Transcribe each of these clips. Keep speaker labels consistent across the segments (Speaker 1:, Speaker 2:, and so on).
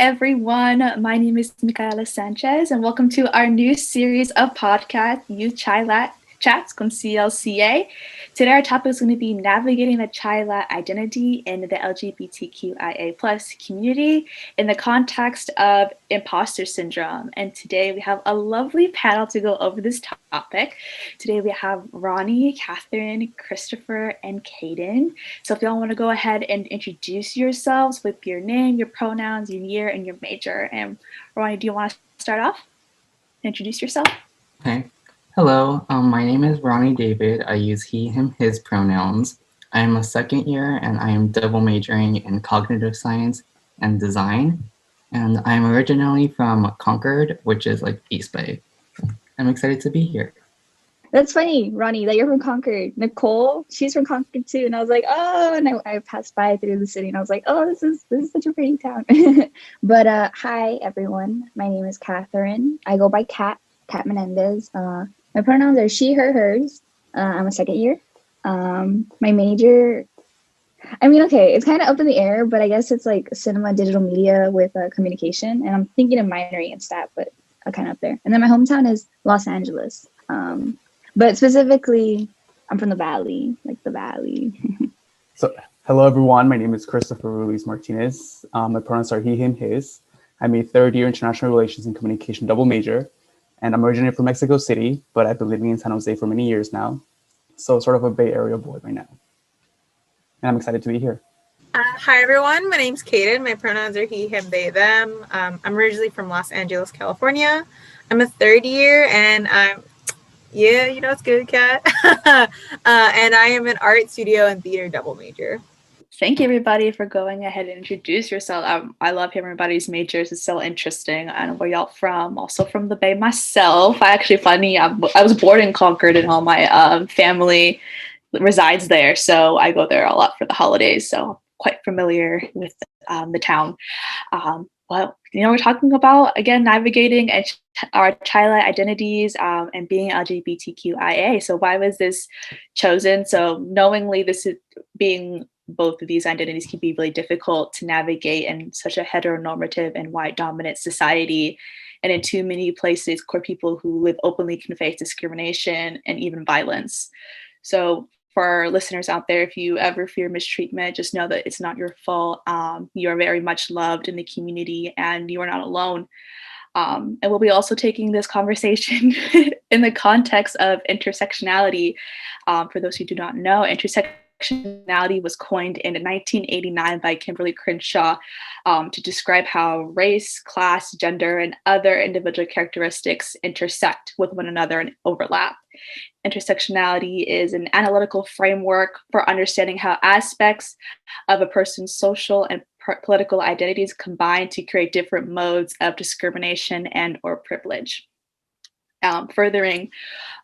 Speaker 1: everyone. My name is Micaela Sanchez, and welcome to our new series of podcast, ChiLat Chats con CLCA. Today, our topic is going to be navigating the ChiLat identity in the LGBTQIA plus community in the context of imposter syndrome. And today, we have a lovely panel to go over this topic. Today, we have Ronnie, Catherine, Christopher, and Kaden. So if y'all want to go ahead and introduce yourselves with your name, your pronouns, your year, and your major. And Ronnie, do you want to start off? Introduce yourself.
Speaker 2: Okay. Hello, my name is Ronnie David. I use he, him, his pronouns. I am a second year and I am double majoring in cognitive science and design. And I'm originally from Concord, which is like East Bay. I'm excited to be here.
Speaker 3: That's funny, Ronnie, that you're from Concord. Nicole, she's from Concord too. And I was like, oh, and I passed by through the city and I was like, oh, this is such a pretty town. But hi, everyone. My name is Catherine. I go by Kat Menendez. My pronouns are she, her, hers. I'm a second year. My major, it's kind of up in the air, but I guess it's like cinema, digital media with communication. And I'm thinking of minoring in stat, but kind of up there. And then my hometown is Los Angeles. But specifically, I'm from the Valley, like the Valley.
Speaker 4: So, hello everyone. My name is Christopher Ruiz Martinez. My pronouns are he, him, his. I'm a third year international relations and communication double major. And I'm originally from Mexico City, but I've been living in San Jose for many years now. So sort of a Bay Area boy right now. And I'm excited to be here.
Speaker 5: Hi, everyone. My name's Kaden. My pronouns are he, him, they, them. I'm originally from Los Angeles, California. I'm a third year, and yeah, you know it's good, Kat. And I am an art studio and theater double major.
Speaker 1: Thank you, everybody, for going ahead and introduce yourself. I love hearing everybody's majors. It's so interesting. And where y'all from? Also from the Bay myself. I was born in Concord and all my family resides there. So I go there a lot for the holidays. So I'm quite familiar with the town. We're talking about, again, navigating our ChiLat identities and being LGBTQIA. So why was this chosen? So knowingly, this is being both of these identities can be really difficult to navigate in such a heteronormative and white dominant society. And in too many places, queer people who live openly can face discrimination and even violence. So for our listeners out there, if you ever fear mistreatment, just know that it's not your fault. You are very much loved in the community and you are not alone. And we'll be also taking this conversation in the context of intersectionality. For those who do not know, intersectionality was coined in 1989 by Kimberly Crenshaw to describe how race, class, gender, and other individual characteristics intersect with one another and overlap. Intersectionality is an analytical framework for understanding how aspects of a person's social and political identities combine to create different modes of discrimination and or privilege. Furthering,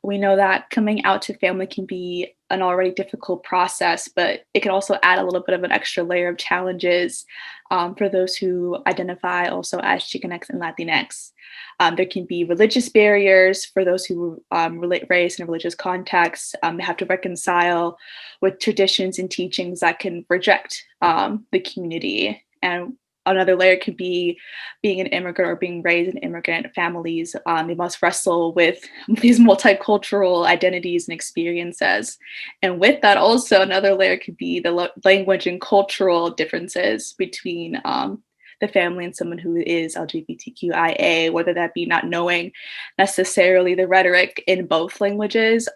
Speaker 1: we know that coming out to family can be an already difficult process, but it can also add a little bit of an extra layer of challenges for those who identify also as Chicanx and Latinx. There can be religious barriers for those who relate race in a religious context. They have to reconcile with traditions and teachings that can reject the community. And another layer could be being an immigrant or being raised in immigrant families. They must wrestle with these multicultural identities and experiences. And with that, also another layer could be the language and cultural differences between the family and someone who is LGBTQIA, whether that be not knowing necessarily the rhetoric in both languages,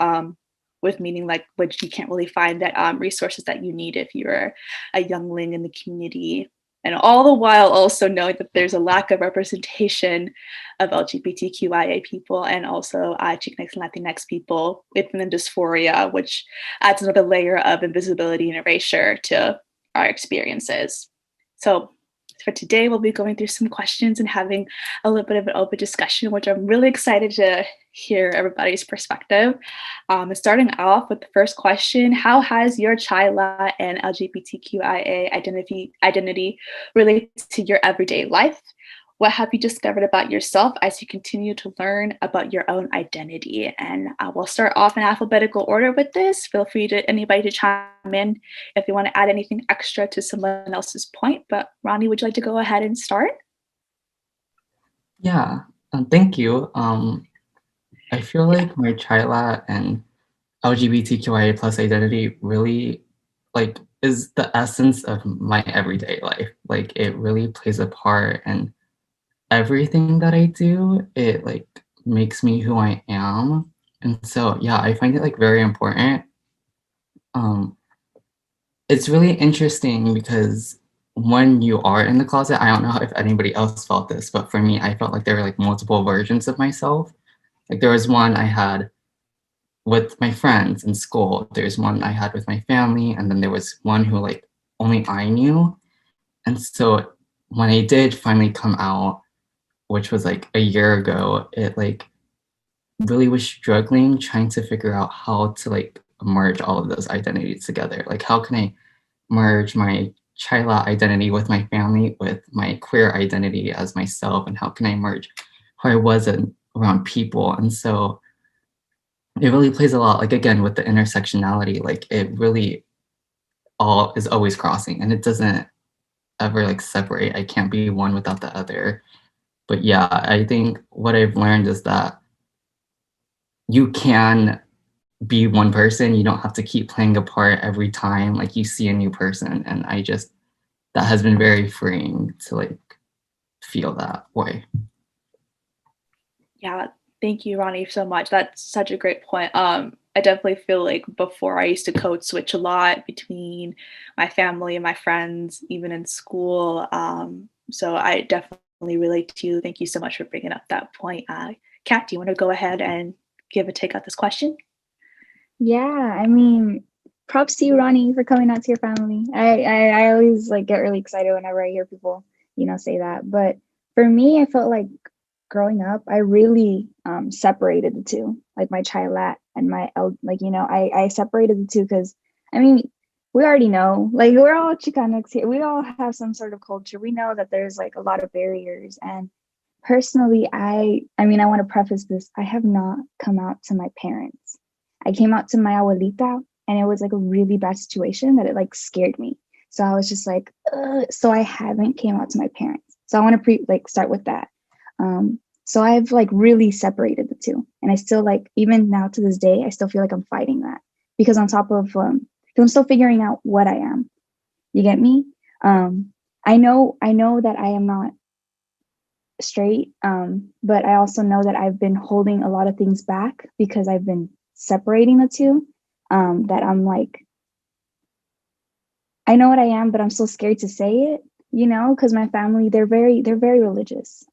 Speaker 1: with meaning like which you can't really find that resources that you need if you're a youngling in the community. And all the while also knowing that there's a lack of representation of LGBTQIA people and also Chicanx and Latinx people within the dysphoria, which adds another layer of invisibility and erasure to our experiences. So for today, we'll be going through some questions and having a little bit of an open discussion, which I'm really excited to hear everybody's perspective. And starting off with the first question, how has your ChiLat and LGBTQIA identity related to your everyday life? What have you discovered about yourself as you continue to learn about your own identity? And we'll start off in alphabetical order with this. Feel free to anybody to chime in if you want to add anything extra to someone else's point. But Ronnie, would you like to go ahead and start?
Speaker 2: Yeah, thank you. I feel
Speaker 1: Yeah.
Speaker 2: like my ChiLat and LGBTQIA plus identity really like is the essence of my everyday life. Like it really plays a part in everything that I do. It like makes me who I am. And so yeah, I find it like very important. Um, it's really interesting because when you are in the closet, I don't know if anybody else felt this, but for me, I felt like there were like multiple versions of myself. Like there was one I had with my friends in school. There's one I had with my family, and then there was one who like only I knew. And so when I did finally come out, which was like a year ago, it like really was struggling trying to figure out how to like merge all of those identities together. Like how can I merge my ChiLat identity with my family, with my queer identity as myself, and how can I merge who I was around people? And so it really plays a lot, like again, with the intersectionality, like it really all is always crossing and it doesn't ever like separate. I can't be one without the other. But yeah, I think what I've learned is that you can be one person. You don't have to keep playing a part every time like you see a new person. And I just that has been very freeing to like feel that way.
Speaker 1: Yeah, thank you, Ronnie, so much. That's such a great point. I definitely feel like before I used to code switch a lot between my family and my friends, even in school. So I definitely relate to you. Thank you so much for bringing up that point. Kat, do you want to go ahead and give a take on this question?
Speaker 3: Yeah, I mean, props to you, Ronnie, for coming out to your family. I always like get really excited whenever I hear people, say that. But for me, I felt like growing up, I really separated the two, like my ChiLat and my like I separated the two because I mean we already know, like we're all Chicanx here. We all have some sort of culture. We know that there's like a lot of barriers. And personally, I mean I want to preface this. I have not come out to my parents. I came out to my abuelita, and it was like a really bad situation that it like scared me. So I was just like, ugh. So I haven't came out to my parents. So I want to start with that. So I've like really separated the two, and I still like even now to this day I still feel like I'm fighting that because on top of 'cause I'm still figuring out what I am. You get me? I know that I am not straight, but I also know that I've been holding a lot of things back because I've been separating the two. That I'm like, I know what I am, but I'm so scared to say it, because my family, they're very religious.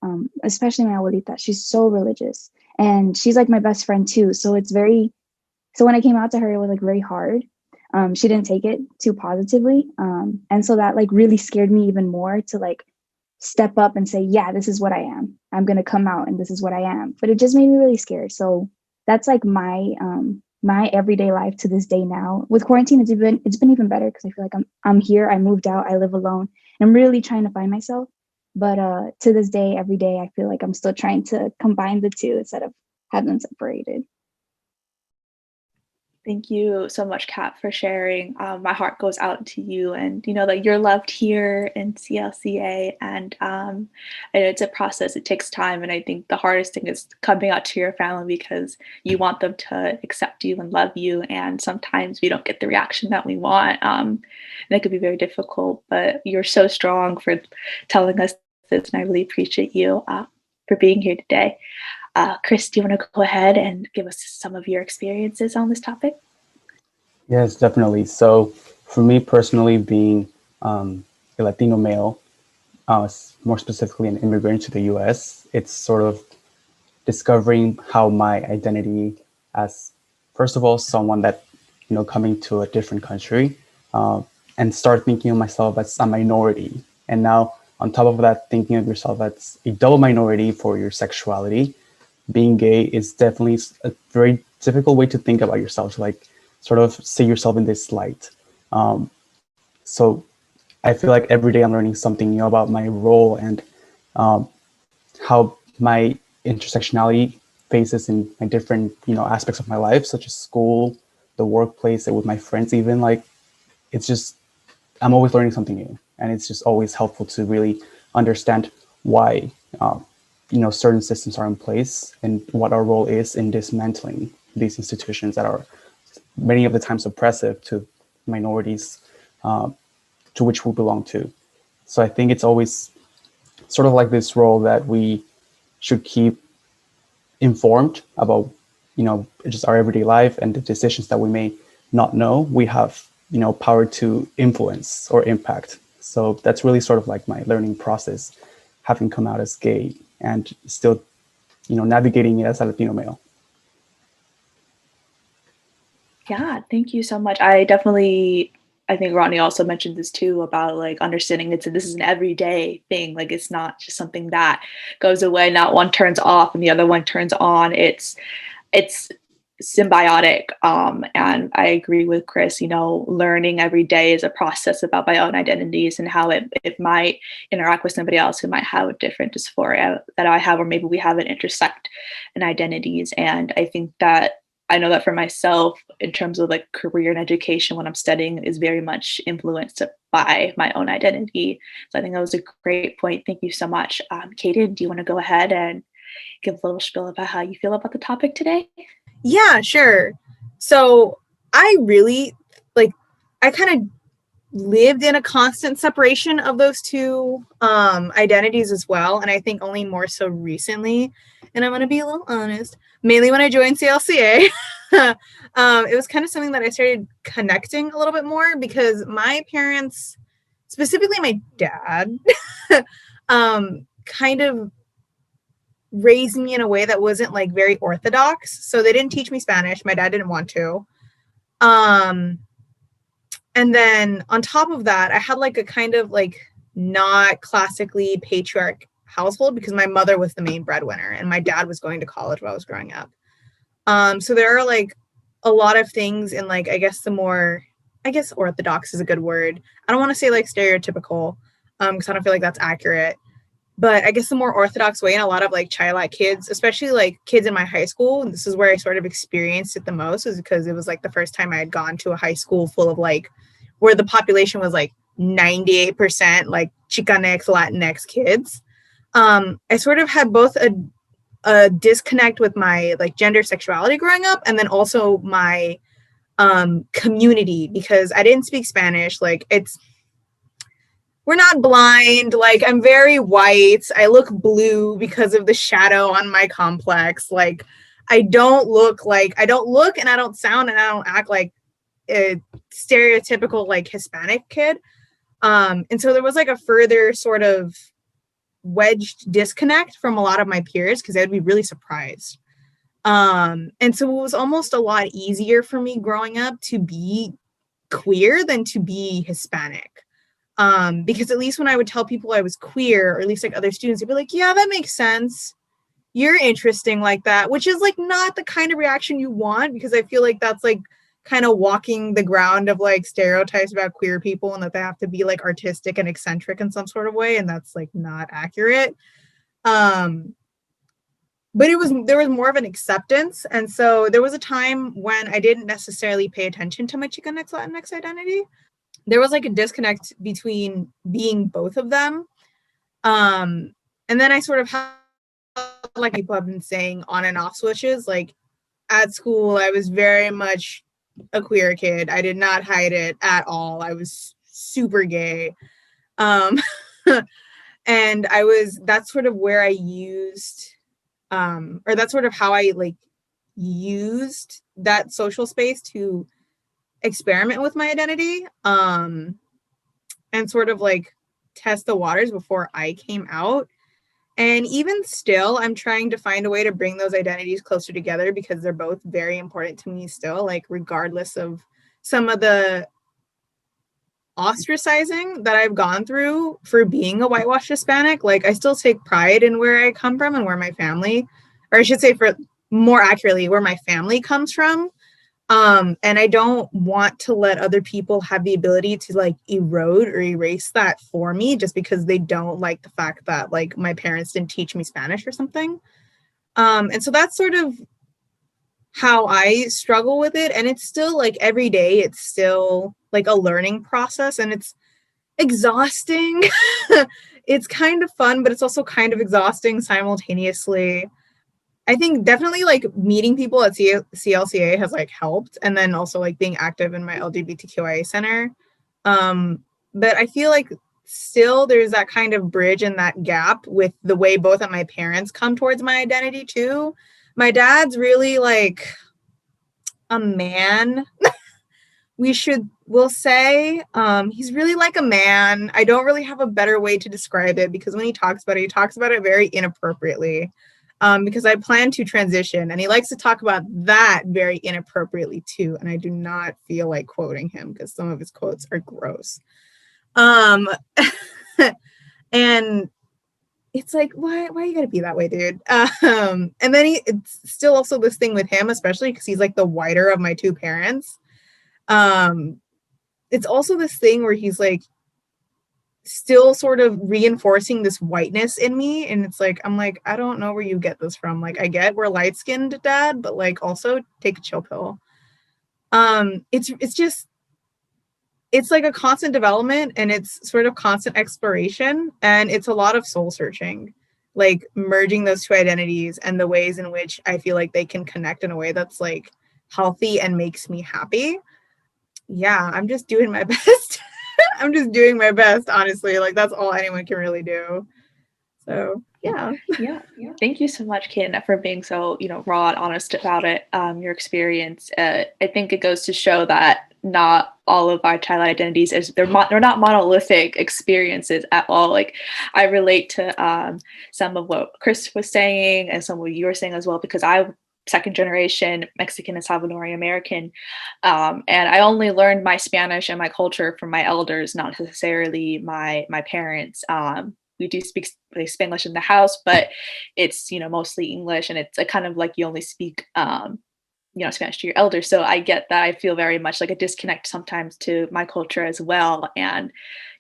Speaker 3: Especially my abuelita. She's so religious. And she's like my best friend too. So when I came out to her, it was like very hard. She didn't take it too positively. And so that like really scared me even more to like step up and say, yeah, this is what I am. I'm gonna come out and this is what I am. But it just made me really scared. So that's like my everyday life to this day now. With quarantine, it's been even better because I feel like I'm here. I moved out. I live alone. And I'm really trying to find myself. But to this day, every day, I feel like I'm still trying to combine the two instead of have them separated.
Speaker 1: Thank you so much, Kat, for sharing. My heart goes out to you, and you know that you're loved here in CLCA, and it's a process. It takes time, and I think the hardest thing is coming out to your family because you want them to accept you and love you, and sometimes we don't get the reaction that we want, and it could be very difficult. But you're so strong for telling us this, and I really appreciate you for being here today. Chris, do you want to go ahead and give us some of your experiences on this topic?
Speaker 4: Yes, definitely. So for me personally, being a Latino male, more specifically an immigrant to the US, it's sort of discovering how my identity as, first of all, someone that, coming to a different country, uh, and start thinking of myself as a minority. And now on top of that, thinking of yourself as a double minority for your sexuality, being gay is definitely a very difficult way to think about yourself, to like sort of see yourself in this light. So I feel like every day I'm learning something new about my role and um, how my intersectionality faces in my different, aspects of my life, such as school, the workplace, and with my friends. Even like, it's just I'm always learning something new, and it's just always helpful to really understand why, certain systems are in place and what our role is in dismantling these institutions that are many of the times oppressive to minorities to which we belong to. So I think it's always sort of like this role that we should keep informed about, just our everyday life and the decisions that we may not know we have, power to influence or impact. So that's really sort of like my learning process, having come out as gay and still, navigating it as a Latino male.
Speaker 1: Yeah, thank you so much. I think Ronnie also mentioned this too about like understanding this is an everyday thing. Like it's not just something that goes away, not one turns off and the other one turns on. It's symbiotic. And I agree with Chris, learning every day is a process about my own identities and how it might interact with somebody else who might have a different dysphoria that I have, or maybe we have an intersect in identities. And I think that I know that for myself, in terms of like career and education, what I'm studying is very much influenced by my own identity. So I think that was a great point. Thank you so much. Kaden, do you want to go ahead and give a little spiel about how you feel about the topic today?
Speaker 5: Yeah, sure. So I really I kind of lived in a constant separation of those two identities as well. And I think only more so recently, and I'm going to be a little honest, mainly when I joined CLCA, it was kind of something that I started connecting a little bit more because my parents, specifically my dad, kind of raised me in a way that wasn't like very orthodox. So they didn't teach me Spanish. My dad didn't want to. And then on top of that, I had like a kind of like not classically patriarch household because my mother was the main breadwinner and my dad was going to college while I was growing up. So there are like a lot of things in like, I guess orthodox is a good word. I don't want to say like stereotypical because I don't feel like that's accurate. But I guess the more orthodox way, and a lot of like ChiLat kids, especially like kids in my high school, and this is where I sort of experienced it the most, is because it was like the first time I had gone to a high school full of like, where the population was like 98% like Chicanx, Latinx kids. I sort of had both a disconnect with my like gender sexuality growing up, and then also my community because I didn't speak Spanish. Like we're not blind. Like I'm very white. I look blue because of the shadow on my complex. Like I don't look and I don't sound and I don't act like a stereotypical like Hispanic kid. And so there was like a further sort of wedged disconnect from a lot of my peers because I'd be really surprised. And so it was almost a lot easier for me growing up to be queer than to be Hispanic. Because at least when I would tell people I was queer, or at least like other students, they'd be like, yeah, that makes sense. You're interesting like that, which is like not the kind of reaction you want, because I feel like that's like kind of walking the ground of like stereotypes about queer people and that they have to be like artistic and eccentric in some sort of way. And that's like not accurate. But there was more of an acceptance. And so there was a time when I didn't necessarily pay attention to my Chicanx Latinx identity. There was like a disconnect between being both of them. And then I sort of had like people have been saying on and off switches. Like at school, I was very much a queer kid. I did not hide it at all. I was super gay. And that's sort of where I used, or that's sort of how I like used that social space to experiment with my identity and sort of like test the waters before I came out. And even still, I'm trying to find a way to bring those identities closer together because they're both very important to me still, like regardless of some of the ostracizing that I've gone through for being a whitewashed Hispanic. Like I still take pride in where I come from and where my family, or I should say for more accurately, where my family comes from. And I don't want to let other people have the ability to like erode or erase that for me just because they don't like the fact that like my parents didn't teach me Spanish or something. And so that's sort of how I struggle with it. And it's still like every day, it's still like a learning process and it's exhausting. it's kind of fun, but it's also kind of exhausting simultaneously. I think definitely like meeting people at CLCA has like helped, and then also like being active in my LGBTQIA center. But I feel like still there's that kind of bridge and that gap with the way both of my parents come towards my identity too. My dad's really like a man. We'll say he's really like a man. I don't really have a better way to describe it, because when he talks about it very inappropriately, because I plan to transition, and he likes to talk about that very inappropriately too, and I do not feel like quoting him because some of his quotes are gross. And it's like, why you gotta be that way, dude? And then it's still also this thing with him, especially because he's like the whiter of my two parents. It's also this thing where he's like still sort of reinforcing this whiteness in me, and it's like, I'm like, I don't know where you get this from. Like, I get we're light-skinned, Dad, but like also take a chill pill. It's like a constant development, and it's sort of constant exploration, and it's a lot of soul searching, like merging those two identities and the ways in which I feel like they can connect in a way that's like healthy and makes me happy. Yeah, I'm just doing my best. I'm just doing my best, honestly. Like, that's all anyone can really do. So yeah.
Speaker 1: Thank you so much, Kaden, for being so raw and honest about it. Your experience. I think it goes to show that not all of our child identities they're not monolithic experiences at all. Like, I relate to some of what Chris was saying and some of what you were saying as well, because I'm second generation Mexican and Salvadorian American, and I only learned my Spanish and my culture from my elders, not necessarily my parents. We do speak Spanglish in the house, but it's mostly English, and it's kind of like you only speak Spanish to your elders. So I get that. I feel very much like a disconnect sometimes to my culture as well, and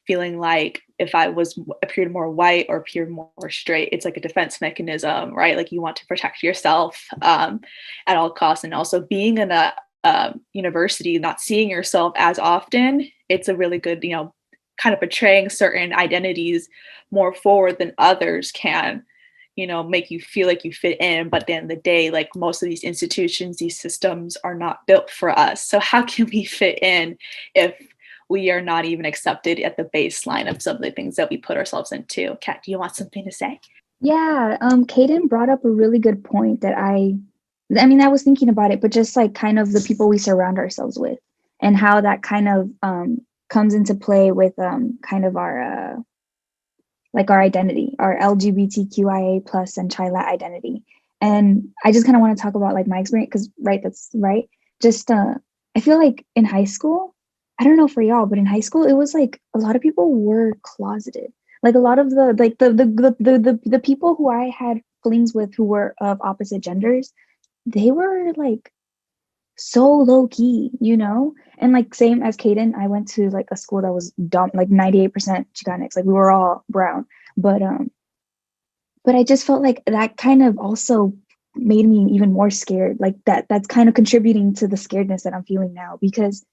Speaker 1: feeling like if I appeared more white or appeared more straight, it's like a defense mechanism, right? Like, you want to protect yourself at all costs. And also being in a university, not seeing yourself as often, it's a really good, kind of portraying certain identities more forward than others can, make you feel like you fit in. But at the end of the day, like, most of these institutions, these systems are not built for us. So how can we fit in if we are not even accepted at the baseline of some of the things that we put ourselves into? Kat, do you want something to say?
Speaker 3: Yeah, Kaden brought up a really good point that I was thinking about it, but just like kind of the people we surround ourselves with, and how that kind of comes into play with kind of our our identity, our LGBTQIA plus and ChiLat identity. And I just kind of want to talk about like my experience, because that's right. Just I feel like in high school, I don't know for y'all, but in high school, it was like a lot of people were closeted. Like, a lot of the people who I had flings with who were of opposite genders, they were like so low key, and like same as Kaden, I went to like a school that was dumb, like 98% Chicanx, like we were all brown, but I just felt like that kind of also made me even more scared, like that's kind of contributing to the scaredness that I'm feeling now, because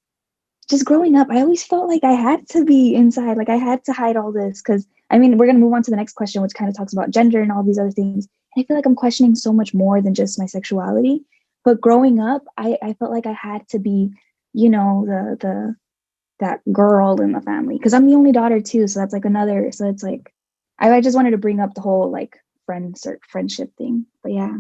Speaker 3: just growing up, I always felt like I had to be inside, like I had to hide all this, because we're going to move on to the next question, which kind of talks about gender and all these other things, and I feel like I'm questioning so much more than just my sexuality. But growing up, I felt like I had to be, that girl in the family, because I'm the only daughter too. So that's like another. So it's like, I just wanted to bring up the whole like friendship thing. But yeah,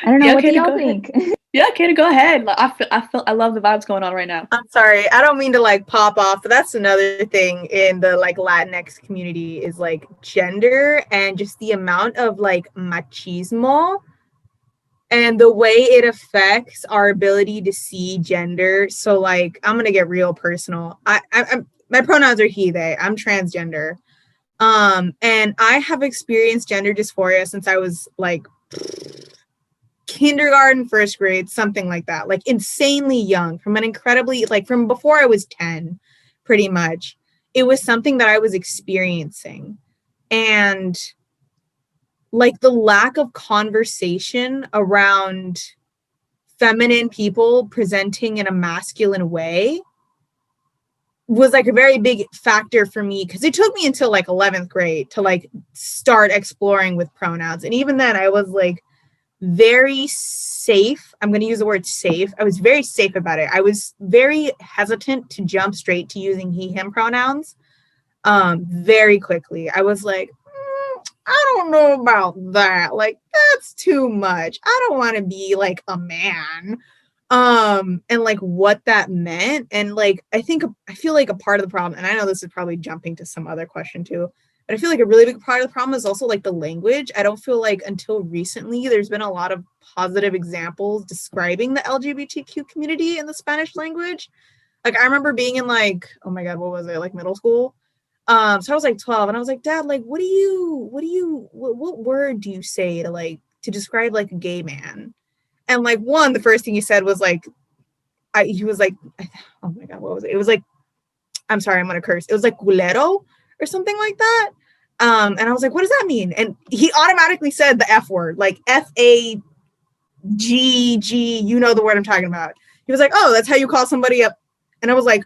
Speaker 3: I don't know.
Speaker 1: Yeah,
Speaker 3: what
Speaker 1: Kaden,
Speaker 3: do y'all think?
Speaker 1: Yeah, Kaden, go ahead. I love the vibes going on right now.
Speaker 5: I'm sorry, I don't mean to like pop off, but that's another thing in the like Latinx community is like gender and just the amount of like machismo and the way it affects our ability to see gender. So like, I'm gonna get real personal. I'm my pronouns are he, they. I'm transgender. And I have experienced gender dysphoria since I was like kindergarten, first grade, something like that, like insanely young, from before I was 10, pretty much. It was something that I was experiencing. And like the lack of conversation around feminine people presenting in a masculine way was like a very big factor for me, because it took me until like 11th grade to like start exploring with pronouns. And even then I was like very safe. I'm going to use the word safe. I was very safe about it. I was very hesitant to jump straight to using he, him pronouns very quickly. I was like, I don't know about that. Like, that's too much. I don't want to be like a man. And like what that meant. And like, I feel like a part of the problem, and I know this is probably jumping to some other question too, but I feel like a really big part of the problem is also like the language. I don't feel like until recently there's been a lot of positive examples describing the LGBTQ community in the Spanish language. Like I remember being in like, oh my God, what was it? Like middle school. So I was like 12 and I was like, Dad, like, what word do you say to like, to describe like a gay man? And like the first thing he said was like, he was like, oh my God, what was it? It was like, I'm sorry, I'm going to curse. It was like culero or something like that. And I was like, what does that mean? And he automatically said the F word, like FAGG, you know the word I'm talking about. He was like, oh, that's how you call somebody up. And I was like,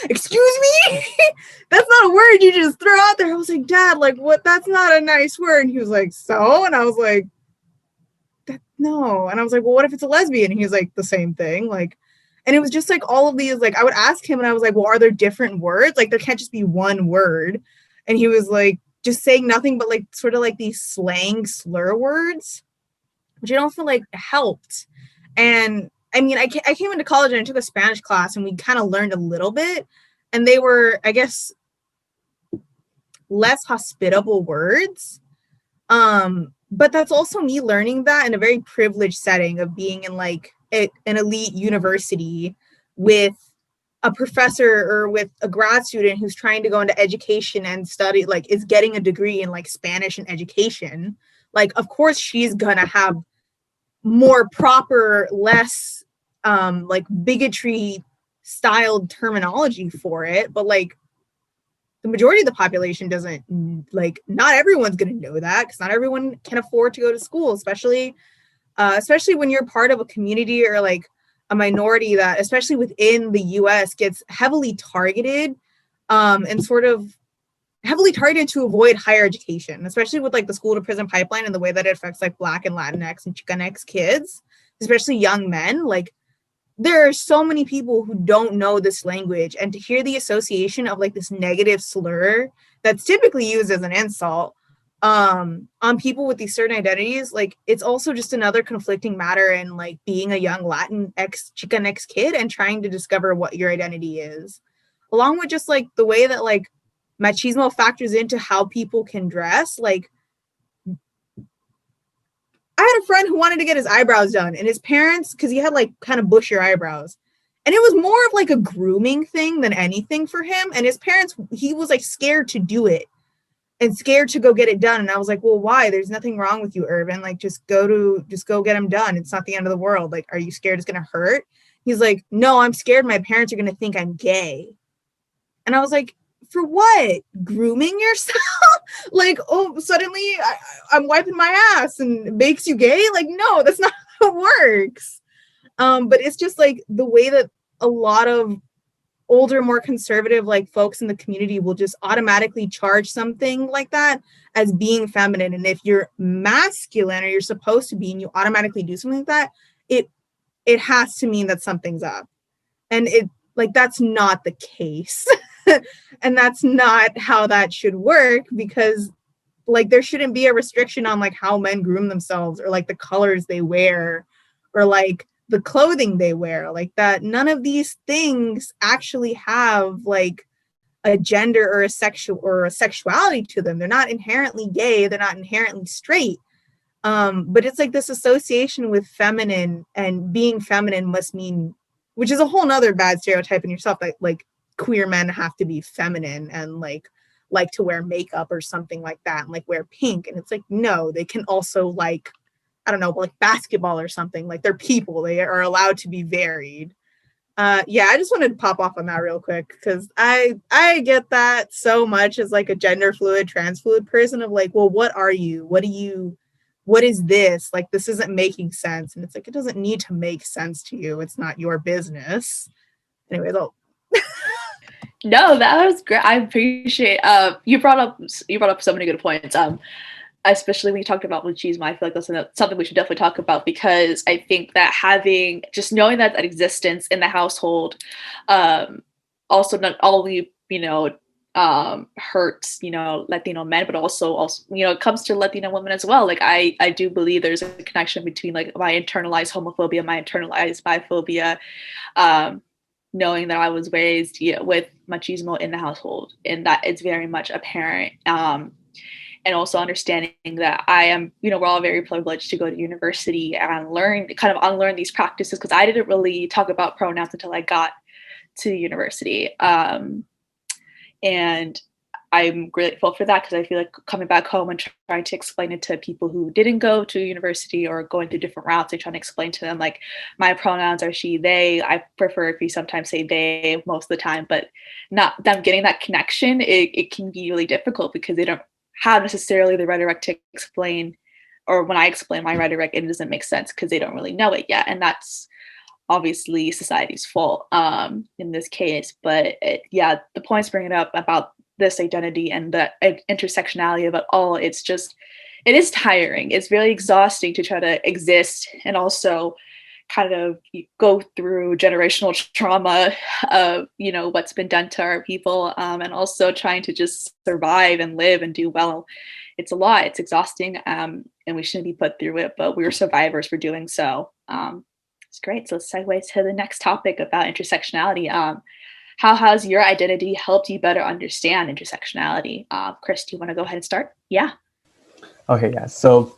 Speaker 5: excuse me? That's not a word you just throw out there. I was like, Dad, like what? That's not a nice word. And he was like, so? And I was like, no. And I was like, well, what if it's a lesbian? And he was like, the same thing. Like, and it was just like all of these, like I would ask him and I was like, well, are there different words? Like there can't just be one word. And he was like, just saying nothing but like sort of like these slang slur words, which I don't feel like helped. And I mean, I came into college and I took a Spanish class and we kind of learned a little bit. And they were, I guess, less hospitable words. But that's also me learning that in a very privileged setting of being in like an elite university with a professor or with a grad student who's trying to go into education and study, like is getting a degree in like Spanish and education. Like, of course, she's gonna have more proper, less like bigotry styled terminology for it. But like the majority of the population doesn't, like, not everyone's going to know that because not everyone can afford to go to school, especially when you're part of a community or like a minority that, especially within the US, gets heavily targeted and sort of heavily targeted to avoid higher education, especially with like the school to prison pipeline and the way that it affects like Black and Latinx and Chicanx kids, especially young men. Like there are so many people who don't know this language, and to hear the association of like this negative slur that's typically used as an insult on people with these certain identities, like it's also just another conflicting matter in like being a young Latinx Chicanx kid and trying to discover what your identity is, along with just like the way that like machismo factors into how people can dress. Like I had a friend who wanted to get his eyebrows done, and his parents, because he had like kind of bushier eyebrows, and it was more of like a grooming thing than anything for him. And his parents, he was like scared to do it and scared to go get it done. And I was like, well, why? There's nothing wrong with you, Irvin. Like, just go get him done. It's not the end of the world. Like, are you scared it's gonna hurt? He's like, no, I'm scared my parents are gonna think I'm gay. And I was like, for what? Grooming yourself? Like, oh, suddenly I'm wiping my ass and it makes you gay? Like, no, that's not how it works. But it's just like the way that a lot of older, more conservative like folks in the community will just automatically charge something like that as being feminine. And if you're masculine or you're supposed to be and you automatically do something like that, it has to mean that something's up. And it, like, that's not the case. And that's not how that should work, because like there shouldn't be a restriction on like how men groom themselves or like the colors they wear or like the clothing they wear. Like that, none of these things actually have like a gender or a sexuality to them. They're not inherently gay, they're not inherently straight. But it's like this association with feminine, and being feminine must mean, which is a whole nother bad stereotype in yourself, that like queer men have to be feminine and like to wear makeup or something like that and like wear pink. And it's like, no, they can also like, I don't know, like basketball or something. Like they're people, they are allowed to be varied. Yeah, I just wanted to pop off on that real quick because I get that so much as like a gender fluid, trans fluid person of like, well, what are you? What is this? Like, this isn't making sense. And it's like, it doesn't need to make sense to you. It's not your business. Anyways,
Speaker 1: No, that was great. I appreciate you brought up so many good points. Especially when you talked about machismo, I feel like that's something we should definitely talk about, because I think that having just knowing that existence in the household, also not only hurts Latino men, but also it comes to Latino women as well. Like I do believe there's a connection between like my internalized homophobia, my internalized biphobia, knowing that I was raised with machismo in the household, and that it's very much apparent. And also understanding that I am, we're all very privileged to go to university and unlearn these practices, because I didn't really talk about pronouns until I got to university. And I'm grateful for that, because I feel like coming back home and trying to explain it to people who didn't go to university or going through different routes, and trying to explain to them like my pronouns are she, they. I prefer if you sometimes say they most of the time, but not them getting that connection. It can be really difficult because they don't have necessarily the rhetoric to explain, or when I explain my rhetoric, it doesn't make sense because they don't really know it yet. And that's obviously society's fault in this case. But the points bringing up about this identity and the intersectionality of it all, it is tiring. It's really exhausting to try to exist and also kind of go through generational trauma of what's been done to our people, and also trying to just survive and live and do well. It's a lot. It's exhausting, and we shouldn't be put through it, but we're survivors for doing so. It's great. So let's segue to the next topic about intersectionality. How has your identity helped you better understand intersectionality? Chris, do you want to go ahead and start? Yeah.
Speaker 4: Okay, yeah. So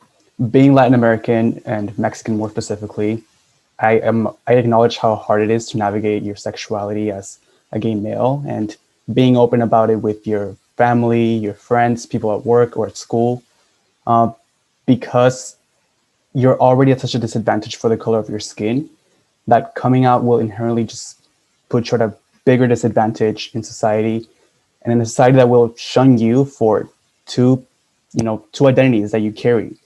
Speaker 4: being Latin American and Mexican more specifically, I acknowledge how hard it is to navigate your sexuality as a gay male, and being open about it with your family, your friends, people at work or at school, because you're already at such a disadvantage for the color of your skin, that coming out will inherently just put you at a bigger disadvantage in society, and in a society that will shun you for two identities that you carry,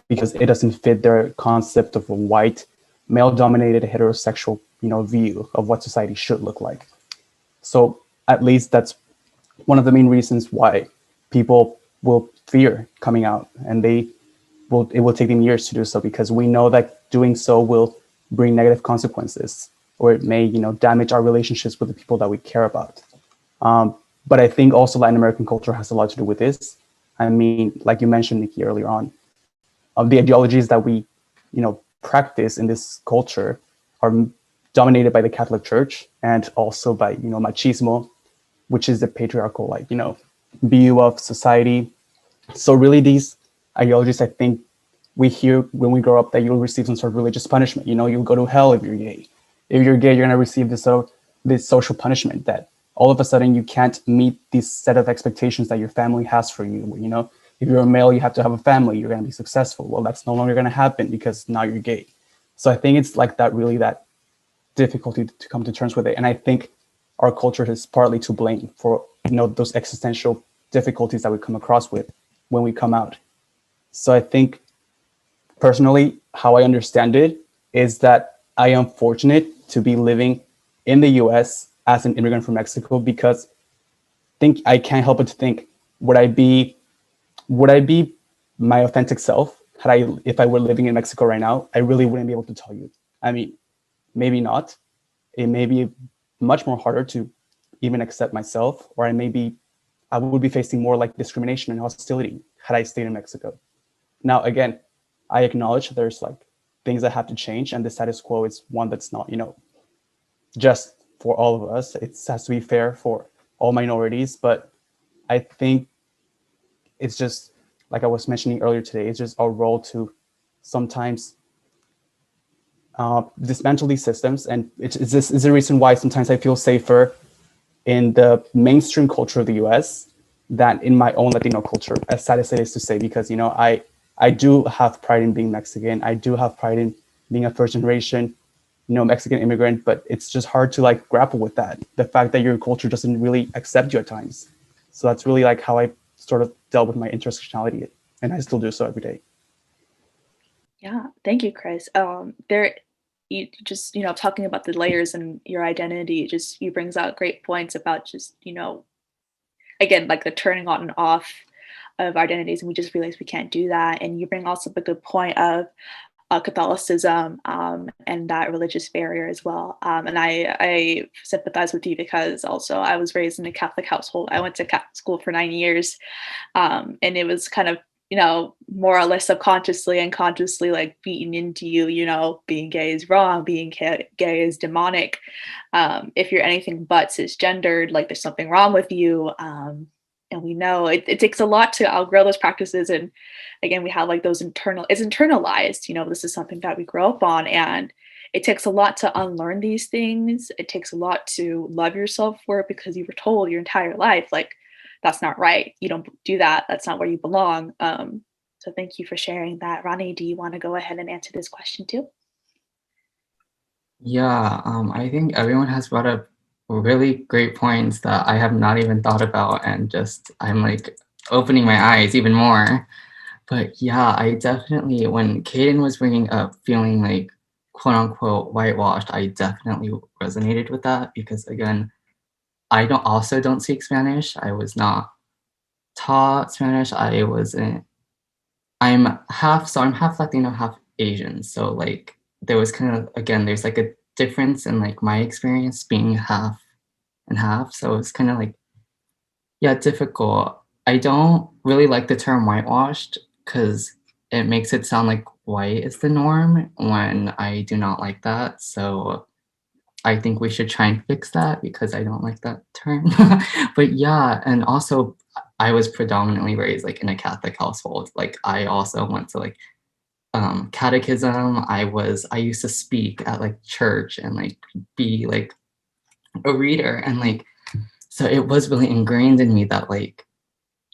Speaker 4: because it doesn't fit their concept of a white, male-dominated, heterosexual, view of what society should look like. So at least that's one of the main reasons why people will fear coming out, and it will take them years to do so, because we know that doing so will bring negative consequences, or it may damage our relationships with the people that we care about. But I think also Latin American culture has a lot to do with this. I mean, like you mentioned, Nikki, earlier on, the ideologies that we practice in this culture are dominated by the Catholic Church, and also by machismo, which is the patriarchal view of society. So really, these ideologies, I think, we hear when we grow up that you'll receive some sort of religious punishment. You'll go to hell if you're gay. If you're gay, you're going to receive this social punishment, that all of a sudden you can't meet this set of expectations that your family has for you. If you're a male, you have to have a family, you're going to be successful. Well, that's no longer going to happen because now you're gay. So I think it's like that, really, that difficulty to come to terms with it. And I think our culture is partly to blame for those existential difficulties that we come across with when we come out. So I think personally, how I understand it is that I am fortunate to be living in the US as an immigrant from Mexico, because I can't help but to think, would I be my authentic self if I were living in Mexico right now? I really wouldn't be able to tell you. I mean, maybe not. It may be much more harder to even accept myself, or I would be facing more like discrimination and hostility had I stayed in Mexico. Now, again, I acknowledge there's like things that have to change, and the status quo is one that's not, just for all of us. It has to be fair for all minorities. But I think it's just, like I was mentioning earlier today, it's just our role to sometimes dismantle these systems. And this is the reason why sometimes I feel safer in the mainstream culture of the US than in my own Latino culture, as sad as it is to say, because, I do have pride in being Mexican. I do have pride in being a first generation, Mexican immigrant, but it's just hard to like grapple with that. The fact that your culture doesn't really accept you at times. So that's really like how I sort of dealt with my intersectionality, and I still do so every day.
Speaker 1: Yeah, thank you, Chris. you just, talking about the layers and your identity, just you brings out great points about just, again, like the turning on and off of identities, and we just realize we can't do that. And you bring also a good point of Catholicism and that religious barrier as well. And I sympathize with you because also I was raised in a Catholic household. I went to Catholic school for 9 years, and it was kind of, more or less subconsciously and consciously like beaten into you, being gay is wrong, being gay is demonic. If you're anything but cisgendered, like there's something wrong with you. And we know it takes a lot to outgrow those practices. And again, we have like it's internalized, this is something that we grow up on, and it takes a lot to unlearn these things. It takes a lot to love yourself for it because you were told your entire life, like, that's not right. You don't do that. That's not where you belong. So thank you for sharing that. Ronnie, do you want to go ahead and answer this question too?
Speaker 2: Yeah, I think everyone has brought up really great points that I have not even thought about, and just I'm like opening my eyes even more. But yeah, I definitely, when Kaden was bringing up feeling like quote unquote whitewashed, I definitely resonated with that because again, I don't speak Spanish. I was not taught Spanish. I'm half Latino, half Asian. So like there was kind of, again, there's like a difference in like my experience being half and half. So it's kind of like, yeah, difficult. I don't really like the term whitewashed because it makes it sound like white is the norm when I do not like that. So I think we should try and fix that because I don't like that term. But yeah, and also I was predominantly raised like in a Catholic household. Like I also went to like catechism. I used to speak at like church and like be like a reader, and like so it was really ingrained in me that like,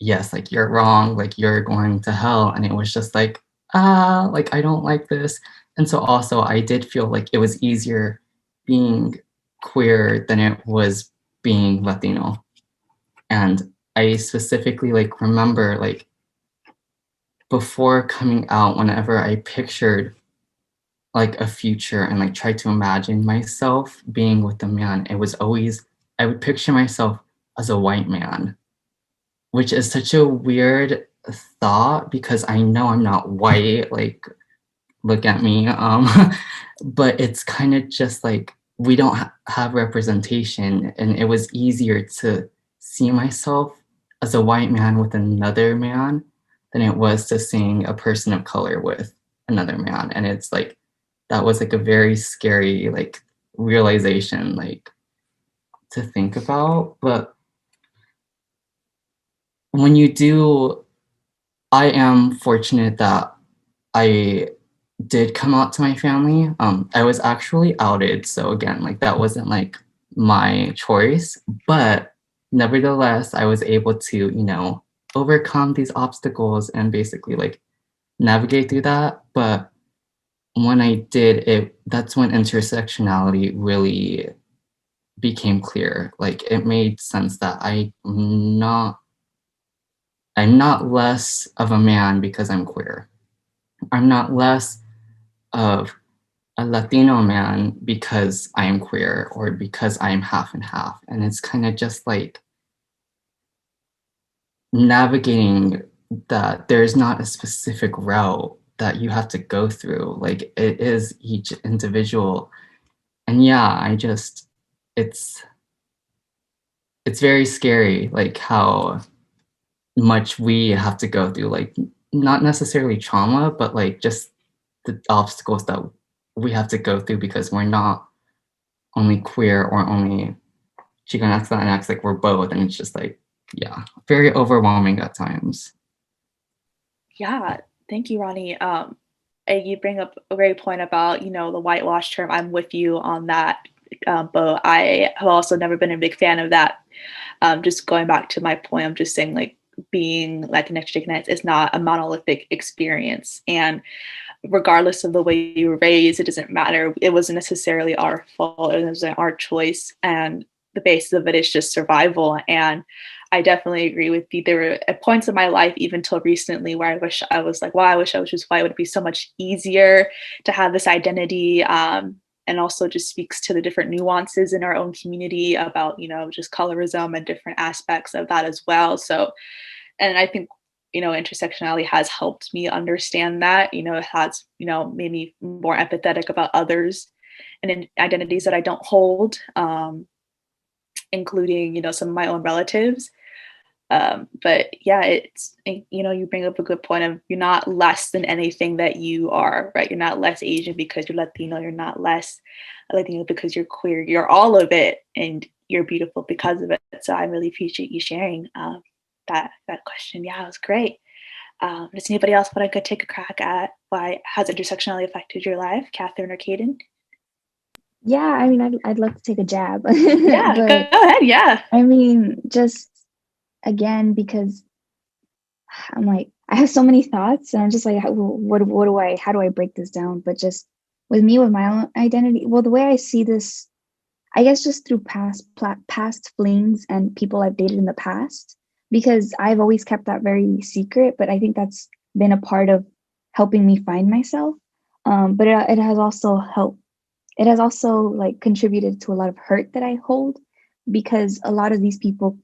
Speaker 2: yes, like you're wrong, like you're going to hell. And it was just like, like I don't like this. And so also I did feel like it was easier being queer than it was being Latino. And I specifically like remember like before coming out, whenever I pictured like a future and like tried to imagine myself being with a man, it was always, I would picture myself as a white man, which is such a weird thought because I know I'm not white, like look at me. But it's kind of just like we don't have representation, and it was easier to see myself as a white man with another man than it was to seeing a person of color with another man. And it's like that was like a very scary like realization like to think about. But when you do, I am fortunate that I did come out to my family. I was actually outed, so again, like that wasn't like my choice, but nevertheless, I was able to, overcome these obstacles and basically like navigate through that. But when I did it, that's when intersectionality really became clear. Like it made sense that I'm not less of a man because I'm queer. I'm not less of a Latino man because I am queer or because I am half and half. And it's kind of just like navigating that there's not a specific route that you have to go through. Like it is each individual. And yeah, it's very scary, like how much we have to go through, like not necessarily trauma, but like just the obstacles that we have to go through because we're not only queer or only Chicano Latinx, like we're both, and it's just like, yeah, very overwhelming at times.
Speaker 1: Yeah, thank you, Ronnie. And you bring up a great point about, the whitewash term. I'm with you on that, but I have also never been a big fan of that. Just going back to my point, I'm just saying like being Latinx Chicanx is not a monolithic experience. And regardless of the way you were raised, it doesn't matter. It wasn't necessarily our fault. It wasn't our choice. And the basis of it is just survival. And I definitely agree with you. There were at points in my life, even till recently, where I wish I was like, wow, I wish I was just white. It would be so much easier to have this identity. and also just speaks to the different nuances in our own community about, just colorism and different aspects of that as well. So, and I think, intersectionality has helped me understand that, it has, made me more empathetic about others and identities that I don't hold, including, some of my own relatives. But yeah, it's, you bring up a good point of you're not less than anything that you are, right? You're not less Asian because you're Latino. You're not less Latino because you're queer. You're all of it, and you're beautiful because of it. So I really appreciate you sharing that question. Yeah, it was great. Does anybody else want to go take a crack at why has intersectionality affected your life, Catherine or Kaden?
Speaker 3: Yeah, I mean, I'd love to take a jab.
Speaker 1: Yeah,
Speaker 3: but
Speaker 1: go ahead. Yeah.
Speaker 3: I mean, just again, because I'm like, I have so many thoughts, and I'm just like, how do I break this down? But just with me, with my own identity, well, the way I see this, I guess, just through past flings and people I've dated in the past, because I've always kept that very secret. But I think that's been a part of helping me find myself. But it has also helped. It has also like contributed to a lot of hurt that I hold, because a lot of these people,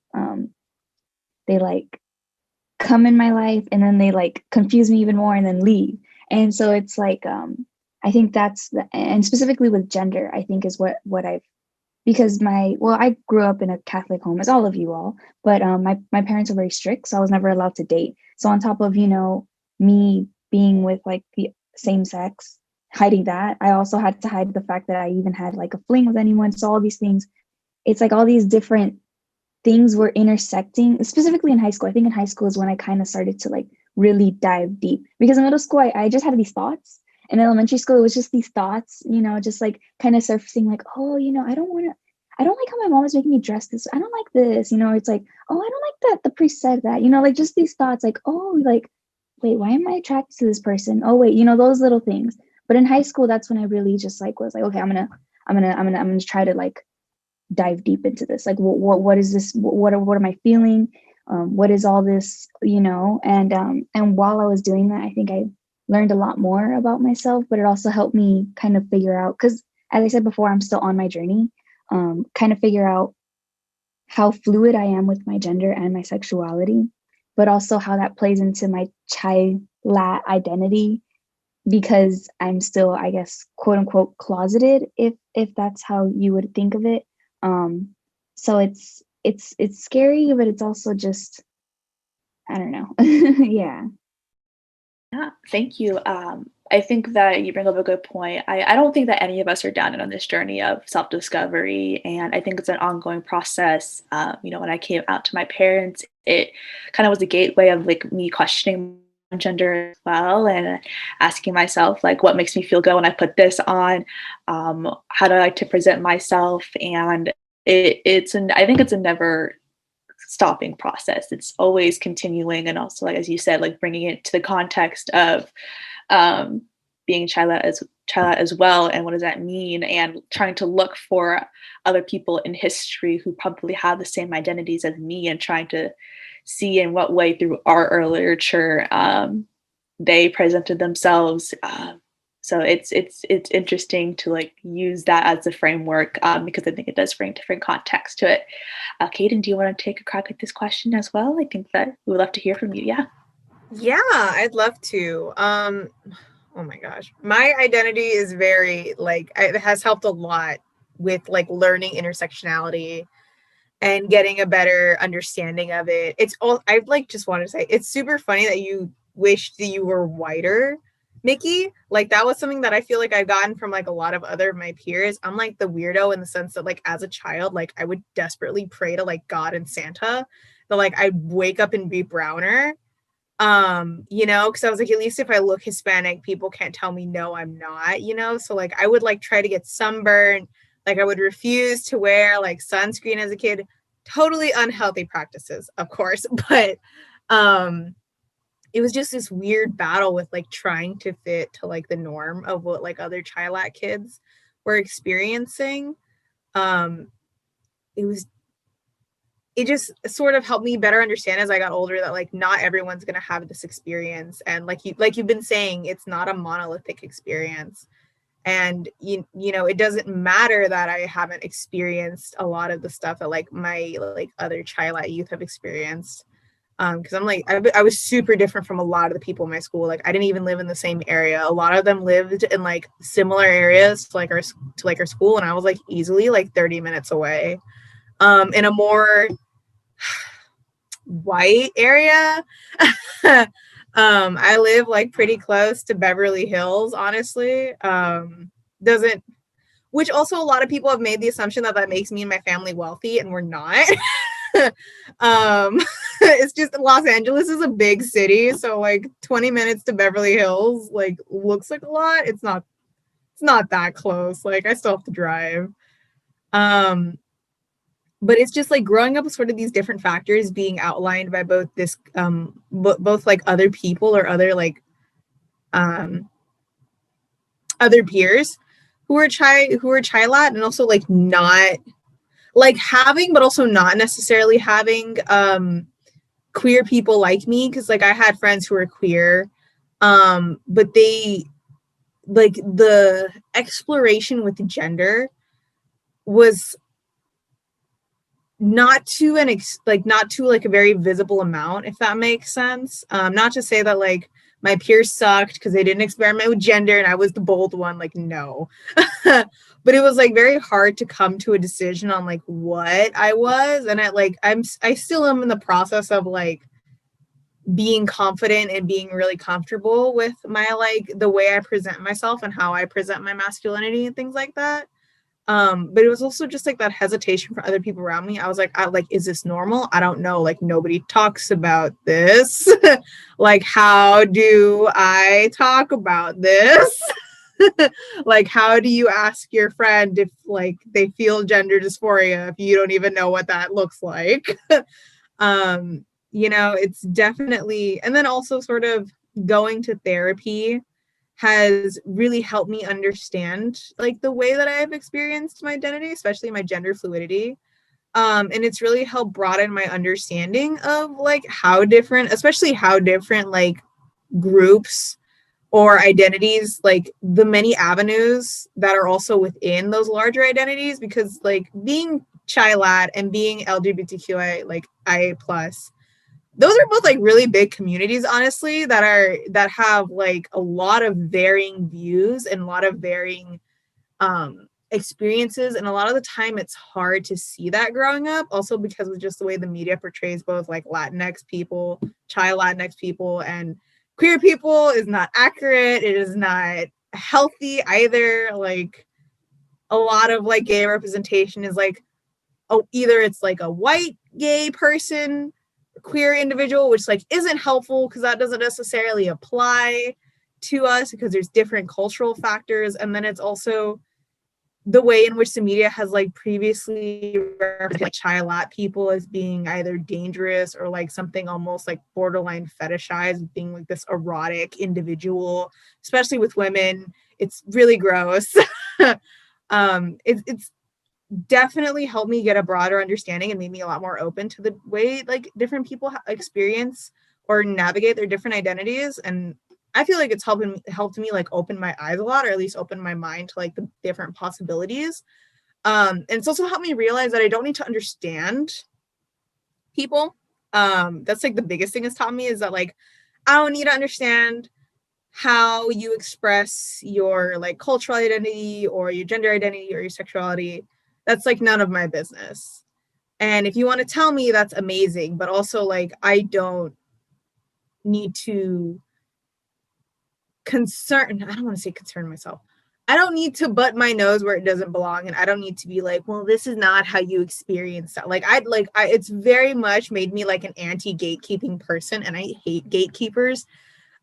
Speaker 3: they like come in my life and then they like confuse me even more and then leave. And so it's like, I think and specifically with gender, I think is what I've, because I grew up in a Catholic home, as all of you all, but my parents are very strict, so I was never allowed to date. So on top of, me being with like the same sex, hiding that, I also had to hide the fact that I even had like a fling with anyone. So all these things, it's like all these different things were intersecting, specifically in high school. I think in high school is when I kind of started to like really dive deep, because in middle school, I just had these thoughts. In elementary school, it was just these thoughts, just like kind of surfacing like, oh, I don't like how my mom is making me dress this. I don't like this, it's like, oh, I don't like that the priest said that, like just these thoughts like, oh, like, wait, why am I attracted to this person? Oh, wait, those little things. But in high school, that's when I really just like was like, okay, I'm gonna try to like dive deep into this. Like, what is this? What am I feeling? What is all this? And while I was doing that, I think I learned a lot more about myself, but it also helped me kind of figure out, because as I said before, I'm still on my journey, kind of figure out how fluid I am with my gender and my sexuality, but also how that plays into my ChiLat identity, because I'm still, I guess, quote unquote, closeted, if that's how you would think of it. So it's scary, but it's also just, I don't know. Yeah.
Speaker 1: Yeah, thank you. I think that you bring up a good point. I don't think that any of us are down on this journey of self-discovery, and I think it's an ongoing process. When I came out to my parents, it kind of was a gateway of like me questioning my gender as well, and asking myself like, what makes me feel good when I put this on? How do I like to present myself? And I think it's a never stopping process. It's always continuing, and also, like as you said, like bringing it to the context of being ChiLat as well, and what does that mean, and trying to look for other people in history who probably have the same identities as me, and trying to see in what way through art or literature they presented themselves. So it's interesting to like use that as a framework, because I think it does bring different context to it. Kaden, do you want to take a crack at this question as well? I think that we would love to hear from you.
Speaker 5: Yeah, I'd love to. Oh my gosh, my identity is very like, it has helped a lot with like learning intersectionality and getting a better understanding of it. It's all, I like just want to say, it's super funny that you wished that you were whiter, Mickey. Like that was something that I feel like I've gotten from like a lot of other my peers. I'm like the weirdo in the sense that like as a child, like I would desperately pray to like God and Santa that like I'd wake up and be browner. Because I was like, at least if I look Hispanic, people can't tell me no, I'm not, so like I would like try to get sunburned. Like I would refuse to wear like sunscreen as a kid. Totally unhealthy practices, of course, but it was just this weird battle with like trying to fit to like the norm of what like other ChiLat kids were experiencing. It just sort of helped me better understand as I got older that like not everyone's gonna have this experience, and like you've been saying, it's not a monolithic experience. And you know, it doesn't matter that I haven't experienced a lot of the stuff that like my like other ChiLat youth have experienced. Because I'm like, I was super different from a lot of the people in my school. Like, I didn't even live in the same area. A lot of them lived in like similar areas to like our school, and I was like easily like 30 minutes away. In a more white area. I live like pretty close to Beverly Hills, honestly. Doesn't Which also a lot of people have made the assumption that that makes me and my family wealthy, and we're not. It's just Los Angeles is a big city, so like 20 minutes to Beverly Hills like looks like a lot. It's not that close. Like I still have to drive. But it's just like growing up with sort of these different factors being outlined by both this both like other people or other like other peers who are ChiLat, and also like not like having but also not necessarily having queer people like me, because like I had friends who were queer, but they like the exploration with gender was not to like a very visible amount, if that makes sense. Not to say that like my peers sucked because they didn't experiment with gender and I was the bold one, like no. But it was like very hard to come to a decision on like what I was, and I still am in the process of like being confident and being really comfortable with my like the way I present myself and how I present my masculinity and things like that. But it was also just like that hesitation for other people around me. I was like, is this normal? I don't know. Like nobody talks about this. Like, how do I talk about this? Like, how do you ask your friend if like they feel gender dysphoria if you don't even know what that looks like? You know, it's definitely, and then also sort of going to therapy has really helped me understand like the way that I've experienced my identity, especially my gender fluidity. And it's really helped broaden my understanding of like how different like groups or identities, like the many avenues that are also within those larger identities, because like being ChiLat and being LGBTQI like IA plus, those are both like really big communities, honestly, that have like a lot of varying views and a lot of varying experiences, and a lot of the time it's hard to see that growing up, also because of just the way the media portrays both like Latinx people, Latinx people, and queer people is not accurate. It is not healthy either. Like a lot of like gay representation is like, oh, either it's like a white gay person, queer individual, which like isn't helpful because that doesn't necessarily apply to us because there's different cultural factors. And then it's also the way in which the media has like previously represented like ChiLat people as being either dangerous or like something almost like borderline fetishized, being like this erotic individual, especially with women. It's really gross. It's definitely helped me get a broader understanding and made me a lot more open to the way like different people experience or navigate their different identities. And I feel like it's helped me like open my eyes a lot, or at least open my mind to like the different possibilities. And it's also helped me realize that I don't need to understand people. That's like the biggest thing it's taught me, is that like I don't need to understand how you express your like cultural identity or your gender identity or your sexuality. That's like none of my business. And if you want to tell me, that's amazing. But also like, I don't need to I don't want to say concern myself. I don't need to butt my nose where it doesn't belong. And I don't need to be like, well, this is not how you experience that. Like, it's very much made me like an anti-gatekeeping person. And I hate gatekeepers.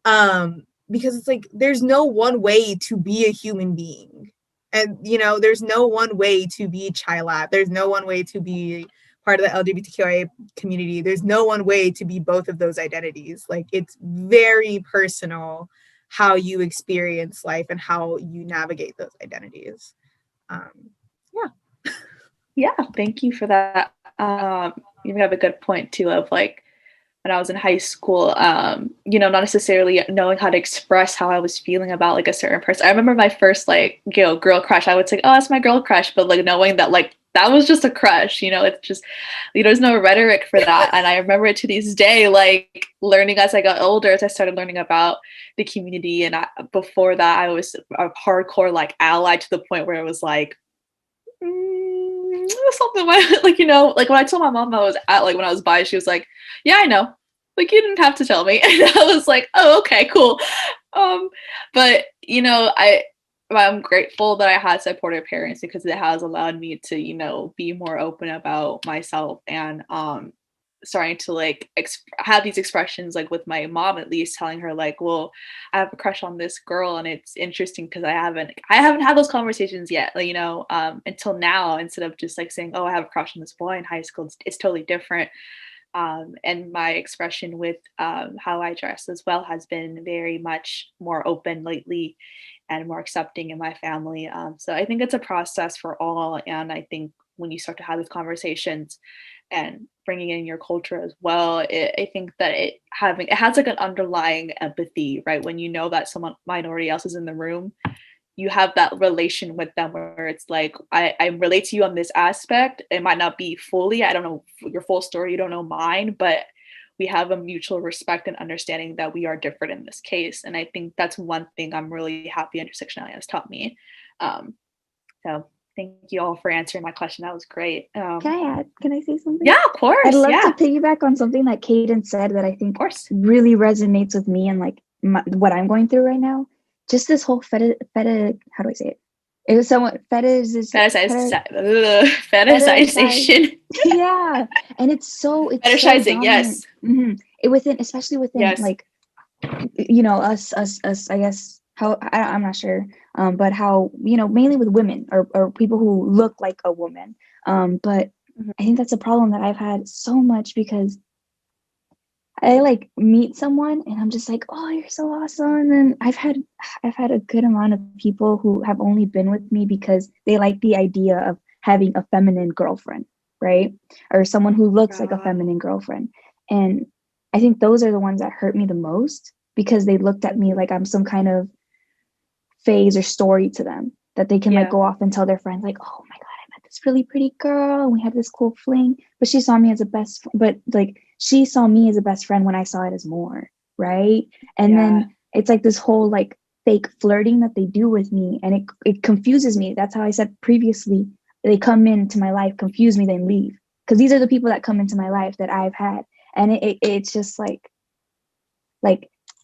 Speaker 5: Because it's like, there's no one way to be a human being. And, you know, there's no one way to be ChiLat. There's no one way to be part of the LGBTQIA community. There's no one way to be both of those identities. Like, it's very personal how you experience life and how you navigate those identities.
Speaker 1: Yeah, thank you for that. You have a good point too of like when I was in high school, you know, not necessarily knowing how to express how I was feeling about like a certain person. I remember my first like, you know, girl crush. I would say, oh, that's my girl crush, but like knowing that like that was just a crush, you know, it's just, you know, there's no rhetoric for that. And I remember it to this day, like learning as I got older, as I started learning about the community. And before that, I was a hardcore like ally to the point where it was like, something like, you know, like when I told my mom I was at, like when I was bi, she was like, yeah, I know, like you didn't have to tell me. And I was like, oh, okay, cool. But you know, I'm grateful that I had supportive parents because it has allowed me to, you know, be more open about myself and starting to like have these expressions like with my mom, at least telling her like, well, I have a crush on this girl. And it's interesting because I haven't had those conversations yet, like, you know, until now, instead of just like saying, oh, I have a crush on this boy in high school. It's totally different. And my expression with how I dress as well has been very much more open lately and more accepting in my family. So I think it's a process for all. And I think when you start to have these conversations and bringing in your culture as well, I think that it has like an underlying empathy, right? When you know that someone minority else is in the room, you have that relation with them where it's like, I relate to you on this aspect. It might not be fully, I don't know your full story, you don't know mine, but we have a mutual respect and understanding that we are different in this case. And I think that's one thing I'm really happy intersectionality has taught me. So thank you all for answering my question. That was great.
Speaker 3: Can I add? Can I say something?
Speaker 1: Yeah, of course.
Speaker 3: I'd love to piggyback on something that Kaden said that I think really resonates with me and like what I'm going through right now. Just this whole how do I say it? It was somewhat fetishization. Yeah, and it's
Speaker 1: fetishizing.
Speaker 3: So
Speaker 1: yes.
Speaker 3: Mm-hmm. Especially within like, you know, us. I guess how I'm not sure, but how, you know, mainly with women or people who look like a woman. But I think that's a problem that I've had so much because I like meet someone and I'm just like, oh, you're so awesome. And I've had a good amount of people who have only been with me because they like the idea of having a feminine girlfriend, right? Or someone who looks like a feminine girlfriend. And I think those are the ones that hurt me the most because they looked at me like I'm some kind of phase or story to them that they can like go off and tell their friends like, oh my God, I met this really pretty girl and we had this cool fling. But she saw me as a best she saw me as a best friend when I saw it as more, right? And then it's like this whole like fake flirting that they do with me, and it confuses me. That's how I said previously, they come into my life, confuse me, then leave. Because these are the people that come into my life that I've had. And it's just like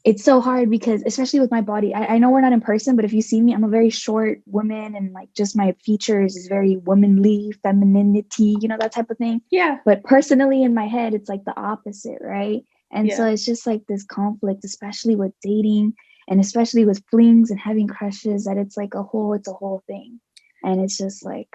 Speaker 3: it's so hard because especially with my body, I know we're not in person, but if you see me, I'm a very short woman and like just my features is very womanly, femininity, you know, that type of thing.
Speaker 1: Yeah.
Speaker 3: But personally in my head, it's like the opposite, right? And so it's just like this conflict, especially with dating and especially with flings and having crushes, that it's like it's a whole thing. And it's just like,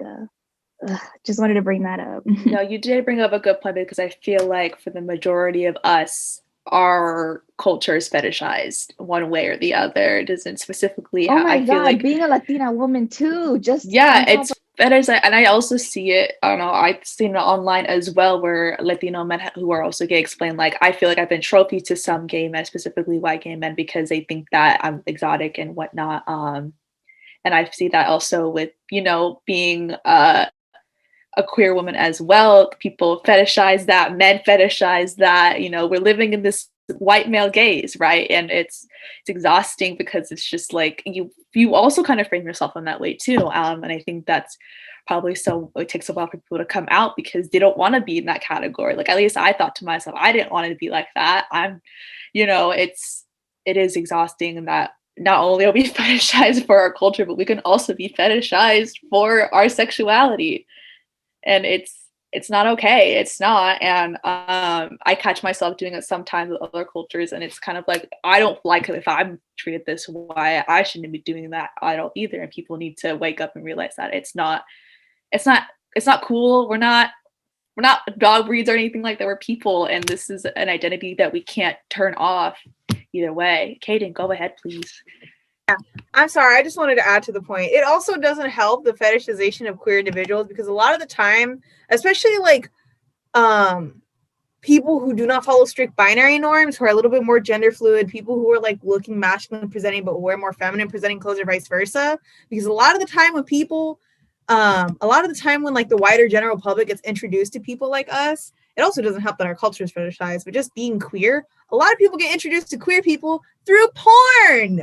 Speaker 3: just wanted to bring that up.
Speaker 1: No, you did bring up a good point because I feel like for the majority of us, our culture is fetishized one way or the other. It doesn't specifically.
Speaker 3: Oh my God, like being a Latina woman too. Just
Speaker 1: it's fetishized, and I also see it. I don't know. I've seen it online as well, where Latino men who are also gay explain like, I feel like I've been trophy to some gay men, specifically white gay men, because they think that I'm exotic and whatnot. And I see that also with, you know, being a queer woman as well. People fetishize that, men fetishize that, you know, we're living in this white male gaze, right? And it's exhausting because it's just like you also kind of frame yourself in that way too. And I think that's probably it takes a while for people to come out because they don't want to be in that category. Like, at least I thought to myself, I didn't want to be like that. You know, it is exhausting that not only are we fetishized for our culture, but we can also be fetishized for our sexuality. And it's not okay. It's not. And I catch myself doing it sometimes with other cultures, and it's kind of like, I don't like it. If I'm treated this way, I shouldn't be doing that. I don't either. And people need to wake up and realize that it's not cool. We're not dog breeds or anything like that. We're people, and this is an identity that we can't turn off either way. Kaden, go ahead, please.
Speaker 5: Yeah, I'm sorry. I just wanted to add to the point. It also doesn't help the fetishization of queer individuals because a lot of the time, especially like people who do not follow strict binary norms, who are a little bit more gender fluid, people who are like looking masculine presenting but wear more feminine presenting clothes, or vice versa. Because a lot of the time when people, like the wider general public gets introduced to people like us, it also doesn't help that our culture is fetishized, but just being queer, a lot of people get introduced to queer people through porn,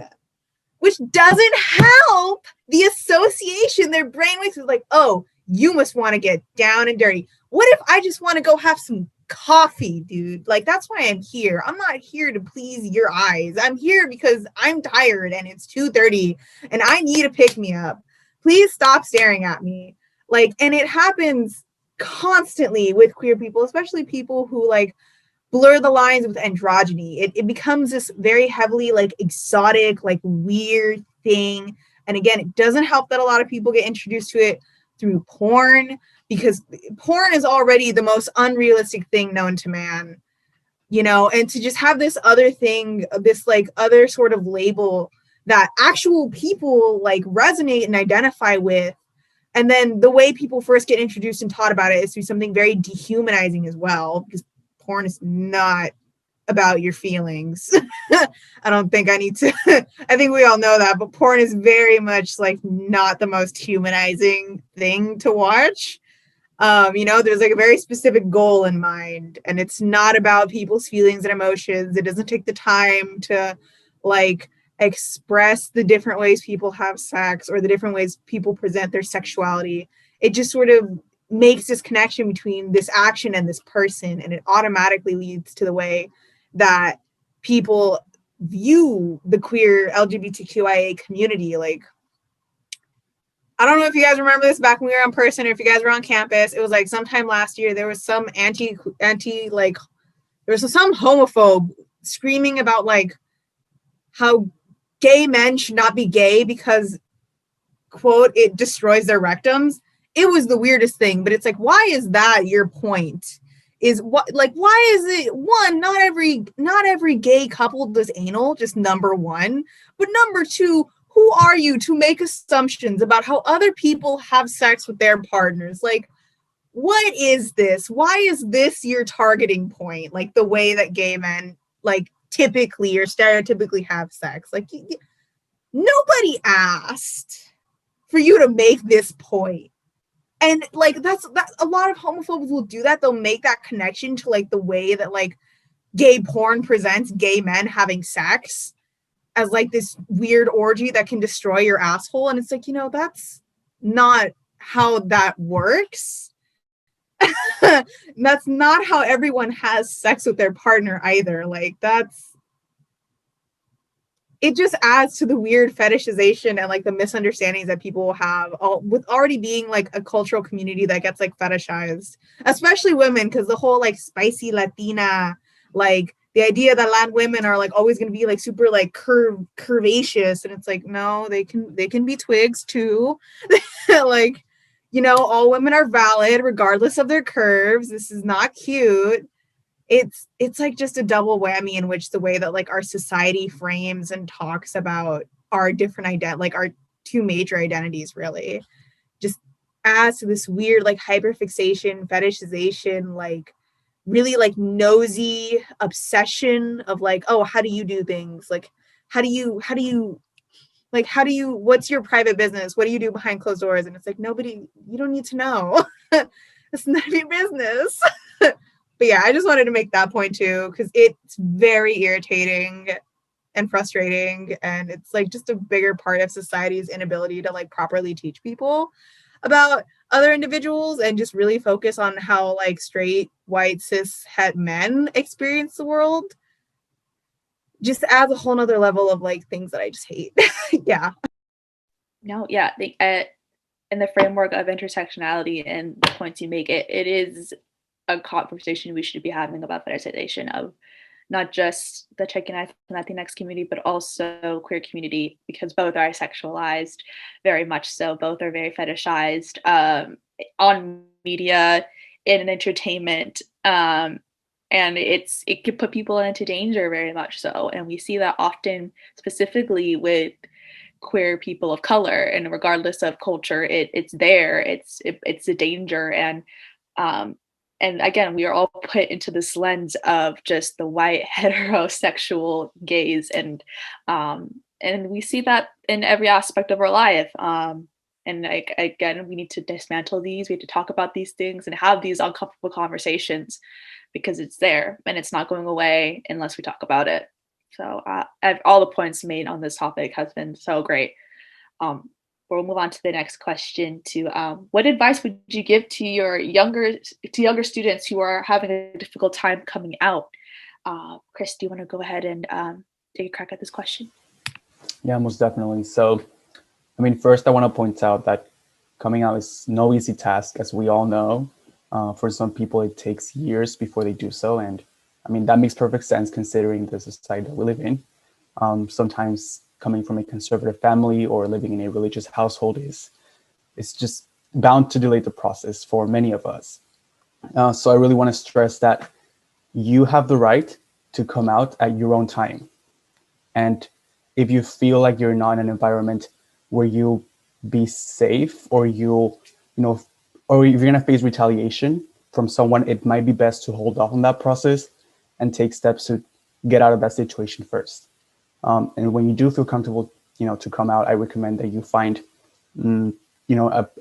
Speaker 5: which doesn't help the association their brain makes with like, oh, you must want to get down and dirty. What if I just want to go have some coffee, dude? Like, that's why I'm here. I'm not here to please your eyes. I'm here because I'm tired and it's 2:30 and I need a pick me up. Please stop staring at me. Like, and it happens constantly with queer people, especially people who like blur the lines with androgyny. It becomes this very heavily like exotic, like weird thing. And again, it doesn't help that a lot of people get introduced to it through porn, because porn is already the most unrealistic thing known to man, you know, and to just have this other thing, this like other sort of label that actual people like resonate and identify with. And then the way people first get introduced and taught about it is through something very dehumanizing as well, because porn is not about your feelings. I don't think I need to, I think we all know that, but porn is very much like not the most humanizing thing to watch. You know, there's like a very specific goal in mind, and it's not about people's feelings and emotions. It doesn't take the time to like express the different ways people have sex or the different ways people present their sexuality. It just sort of makes this connection between this action and this person, and it automatically leads to the way that people view the queer LGBTQIA community. Like, I don't know if you guys remember this back when we were in person, or if you guys were on campus. It was like sometime last year, there was some like there was some homophobe screaming about like how gay men should not be gay because, quote, it destroys their rectums. It was the weirdest thing, but it's like, why is that your point? Is what, like, why is it, one, not every gay couple does anal, just number one, but number two, who are you to make assumptions about how other people have sex with their partners? Like, what is this? Why is this your targeting point? Like the way that gay men like typically or stereotypically have sex. Like, nobody asked for you to make this point. And like that's a lot of homophobes will do that. They'll make that connection to like the way that like gay porn presents gay men having sex as like this weird orgy that can destroy your asshole. And it's like, you know, that's not how that works. That's not how everyone has sex with their partner either. Like, it just adds to the weird fetishization and like the misunderstandings that people will have with already being like a cultural community that gets like fetishized, especially women, because the whole like spicy Latina, like the idea that Latin women are like always going to be like super like curvaceous, and it's like, no, they can be twigs too. Like, you know, all women are valid regardless of their curves. This is not cute. It's like just a double whammy in which the way that like our society frames and talks about our different like our two major identities really just adds to this weird like hyperfixation, fetishization, like really like nosy obsession of like, oh, how do you do things? Like, how do you what's your private business? What do you do behind closed doors? And it's like, you don't need to know. It's none of your business. But yeah, I just wanted to make that point too, because it's very irritating and frustrating. And it's like just a bigger part of society's inability to like properly teach people about other individuals and just really focus on how like straight, white, cis, het men experience the world. Just adds a whole nother level of like things that I just hate. Yeah.
Speaker 1: No, yeah. In the framework of intersectionality and the points you make, it is a conversation we should be having about fetishization of not just the Chicanx and Latinx community, but also queer community, because both are sexualized, very much so. Both are very fetishized on media, in entertainment, and it could put people into danger, very much so. And we see that often, specifically with queer people of color, and regardless of culture, it's there. It's a danger, and and again, we are all put into this lens of just the white heterosexual gaze, and we see that in every aspect of our life. And like again, we need to dismantle these. We have to talk about these things and have these uncomfortable conversations because it's there and it's not going away unless we talk about it. So all the points made on this topic has been so great. We'll move on to the next question. To what advice would you give to younger students who are having a difficult time coming out? Chris, do you want to go ahead and take a crack at this question?
Speaker 4: Yeah, most definitely. So, I mean, first I want to point out that coming out is no easy task, as we all know. For some people, it takes years before they do so, and I mean that makes perfect sense considering the society that we live in. Sometimes coming from a conservative family or living in a religious household it's just bound to delay the process for many of us. So I really want to stress that you have the right to come out at your own time. And if you feel like you're not in an environment where you'll be safe, or or if you're gonna face retaliation from someone, it might be best to hold off on that process and take steps to get out of that situation first. And when you do feel comfortable, to come out, I recommend that you find,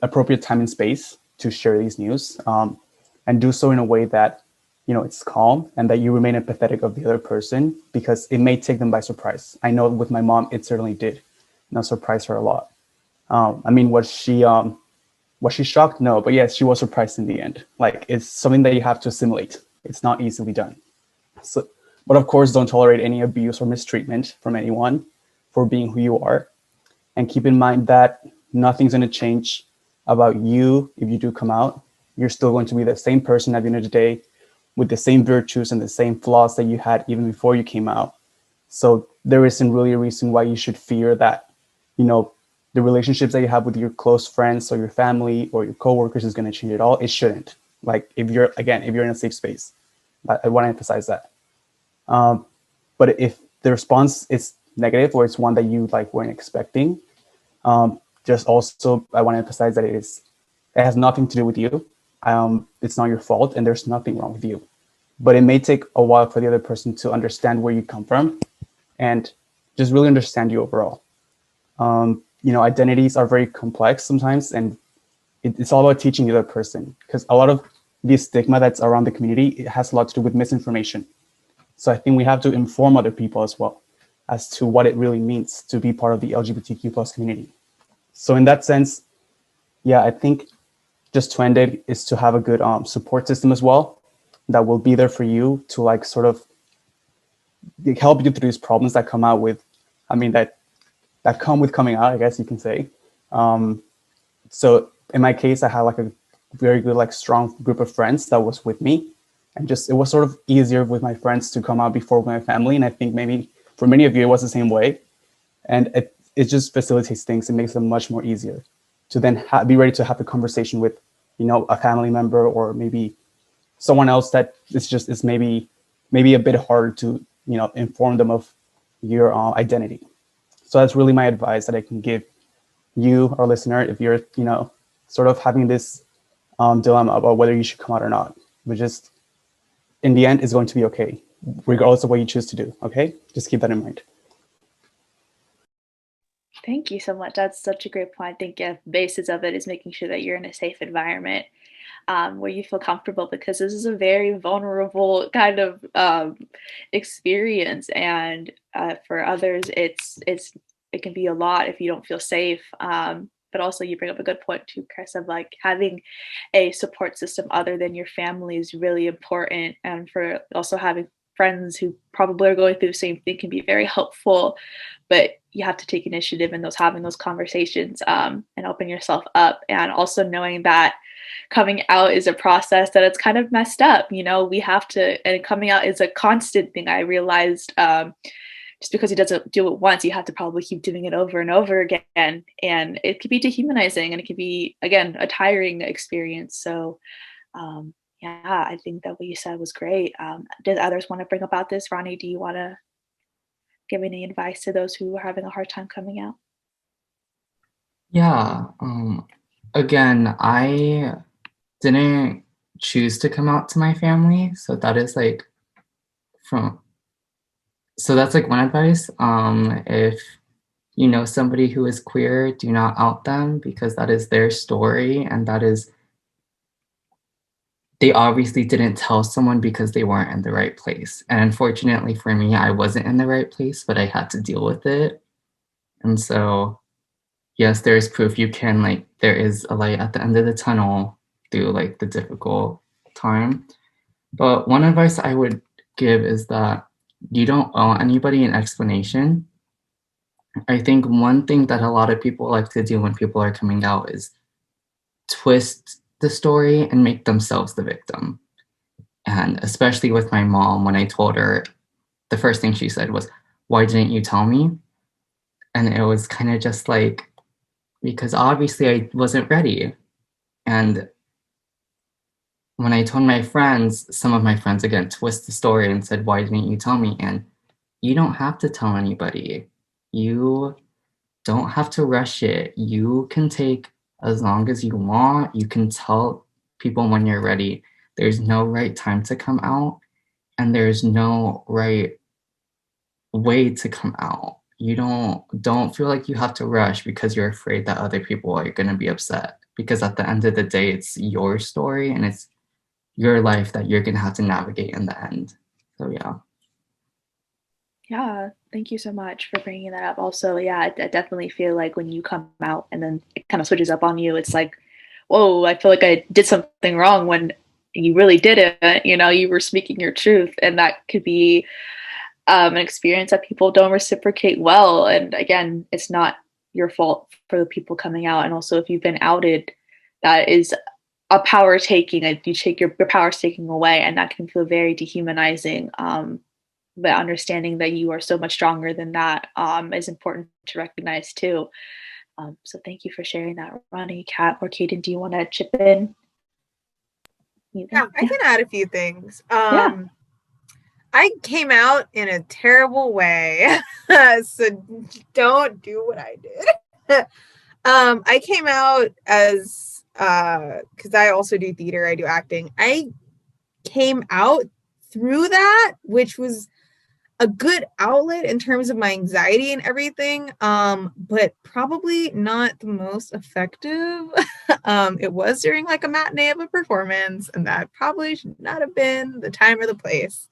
Speaker 4: appropriate time and space to share these news, and do so in a way that, it's calm and that you remain empathetic of the other person, because it may take them by surprise. I know with my mom, it certainly did, surprise her a lot. I mean, was she shocked? No, but yes, she was surprised in the end. Like, it's something that you have to assimilate. It's not easily done. So, but of course, don't tolerate any abuse or mistreatment from anyone for being who you are. And keep in mind that nothing's going to change about you if you do come out. You're still going to be the same person at the end of the day, with the same virtues and the same flaws that you had even before you came out. So there isn't really a reason why you should fear that, the relationships that you have with your close friends or your family or your coworkers is going to change at all. It shouldn't. Like, if you're in a safe space, I want to emphasize that. But if the response is negative, or it's one that you weren't expecting, just also I want to emphasize that it has nothing to do with you. It's not your fault, and there's nothing wrong with you. But it may take a while for the other person to understand where you come from and just really understand you overall. Identities are very complex sometimes, and it's all about teaching the other person, because a lot of the stigma that's around the community, it has a lot to do with misinformation. So I think we have to inform other people as well as to what it really means to be part of the LGBTQ plus community. So in that sense, yeah, I think just to end it is to have a good support system as well that will be there for you to sort of help you through these problems that come out with, that come with coming out, I guess you can say. So in my case, I had a very good, strong group of friends that was with me. And just, it was sort of easier with my friends to come out before my family. And I think maybe for many of you, it was the same way. And it just facilitates things. It makes them much more easier to then be ready to have a conversation with, a family member, or maybe someone else that is maybe a bit harder to, inform them of your identity. So that's really my advice that I can give you, our listener, if you're, sort of having this dilemma about whether you should come out or not. But just, in the end, it's going to be okay, regardless of what you choose to do. Okay, just keep that in mind.
Speaker 1: Thank you so much. That's such a great point. I think the basis of it is making sure that you're in a safe environment, where you feel comfortable, because this is a very vulnerable kind of experience, and for others, it can be a lot if you don't feel safe. But also, you bring up a good point too, Chris, of having a support system other than your family is really important, and for also having friends who probably are going through the same thing can be very helpful. But you have to take initiative in having those conversations, and open yourself up, and also knowing that coming out is a process, that it's kind of messed up. We have to, and coming out is a constant thing. I realized, just because he doesn't do it once, you have to probably keep doing it over and over again. And it could be dehumanizing, and it could be, again, a tiring experience. So, yeah, I think that what you said was great. Did others want to bring about this? Ronnie, do you want to give any advice to those who are having a hard time coming out?
Speaker 2: Yeah. Again, I didn't choose to come out to my family. So that is like that's like one advice. If you know somebody who is queer, do not out them, because that is their story, and that is, they obviously didn't tell someone because they weren't in the right place. And unfortunately for me, I wasn't in the right place, but I had to deal with it. And so, yes, there is proof. You can, like, there is a light at the end of the tunnel through like the difficult time. But one advice I would give is that you don't owe anybody an explanation. I think one thing that a lot of people like to do when people are coming out is twist the story and make themselves the victim. And especially with my mom, when I told her, the first thing she said was, "Why didn't you tell me?" And it was kind of just like, because obviously I wasn't ready. And when I told my friends, some of my friends again twist the story and said, "Why didn't you tell me?" And you don't have to tell anybody. You don't have to rush it. You can take as long as you want. You can tell people when you're ready. There's no right time to come out, and there's no right way to come out. You don't feel like you have to rush because you're afraid that other people are going to be upset, because at the end of the day, it's your story and it's your life that you're going to have to navigate in the end. So yeah.
Speaker 1: Yeah, thank you so much for bringing that up. Also, yeah, I definitely feel like when you come out and then it kind of switches up on you, it's like, whoa, I feel like I did something wrong when you really didn't. You know, you were speaking your truth, and that could be an experience that people don't reciprocate well. And again, it's not your fault for the people coming out. And also, if you've been outed, that is a power taking. You take your power taking away, and that can feel very dehumanizing. But understanding that you are so much stronger than that is important to recognize too. So thank you for sharing that, Ronnie. Kat or Kaden, do you want to chip in?
Speaker 5: Yeah, I can add a few things.
Speaker 1: Yeah.
Speaker 5: I came out in a terrible way, so don't do what I did. I came out as, because I also do theater, I do acting. I came out through that, which was a good outlet in terms of my anxiety and everything, but probably not the most effective. It was during like a matinee of a performance, and that probably should not have been the time or the place.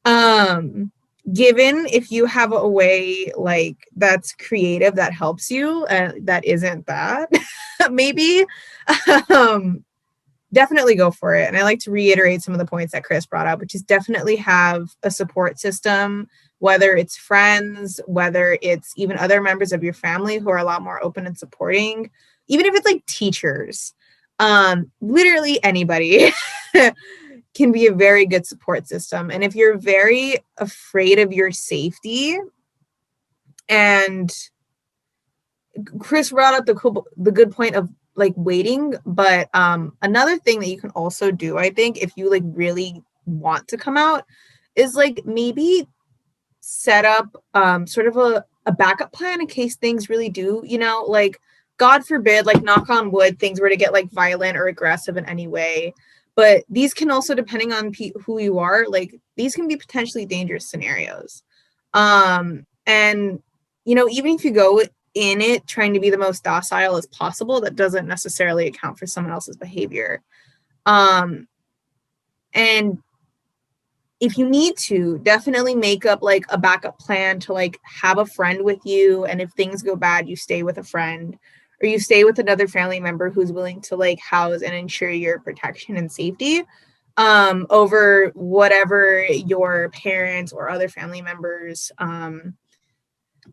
Speaker 5: Given if you have a way like that's creative that helps you, that isn't that, maybe definitely go for it. And I like to reiterate some of the points that Chris brought up, which is definitely have a support system, whether it's friends, whether it's even other members of your family who are a lot more open and supporting, even if it's like teachers, literally anybody can be a very good support system. And if you're very afraid of your safety, and Chris brought up the good point of like waiting, but another thing that you can also do, I think, if you like really want to come out, is like maybe set up sort of a backup plan in case things really do, you know, like God forbid, like knock on wood, things were to get like violent or aggressive in any way. But these can also, depending on who you are, like these can be potentially dangerous scenarios. And you know, even if you go in it trying to be the most docile as possible, that doesn't necessarily account for someone else's behavior. And if you need to, definitely make up like a backup plan to like have a friend with you, and if things go bad, you stay with a friend, or you stay with another family member who's willing to like house and ensure your protection and safety over whatever your parents or other family members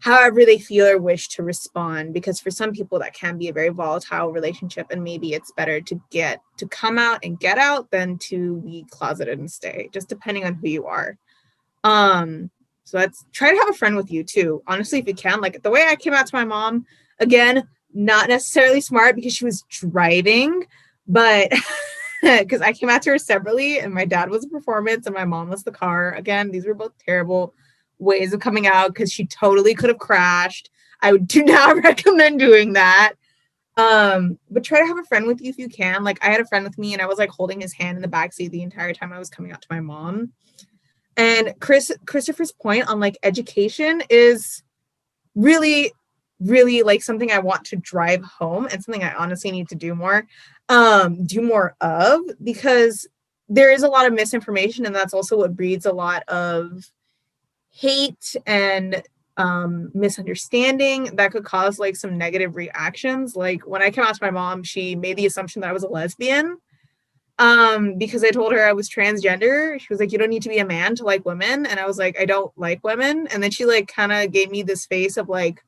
Speaker 5: however they feel or wish to respond, because for some people that can be a very volatile relationship, and maybe it's better to come out and get out than to be closeted and stay, just depending on who you are. So that's, try to have a friend with you too, honestly, if you can. Like the way I came out to my mom, again, not necessarily smart because she was driving, but because I came out to her separately, and my dad was a performance and my mom was the car. Again, these were both terrible ways of coming out because she totally could have crashed. I do not recommend doing that. But try to have a friend with you if you can. Like, I had a friend with me and I was like holding his hand in the backseat the entire time I was coming out to my mom. And Christopher's point on like education is really, really like something I want to drive home and something I honestly need to do more of, because there is a lot of misinformation, and that's also what breeds a lot of hate and misunderstanding that could cause like some negative reactions. Like when I came out to my mom, she made the assumption that I was a lesbian because I told her I was transgender. She was like, you don't need to be a man to like women. And I was like, I don't like women. And then she like kind of gave me this face of like,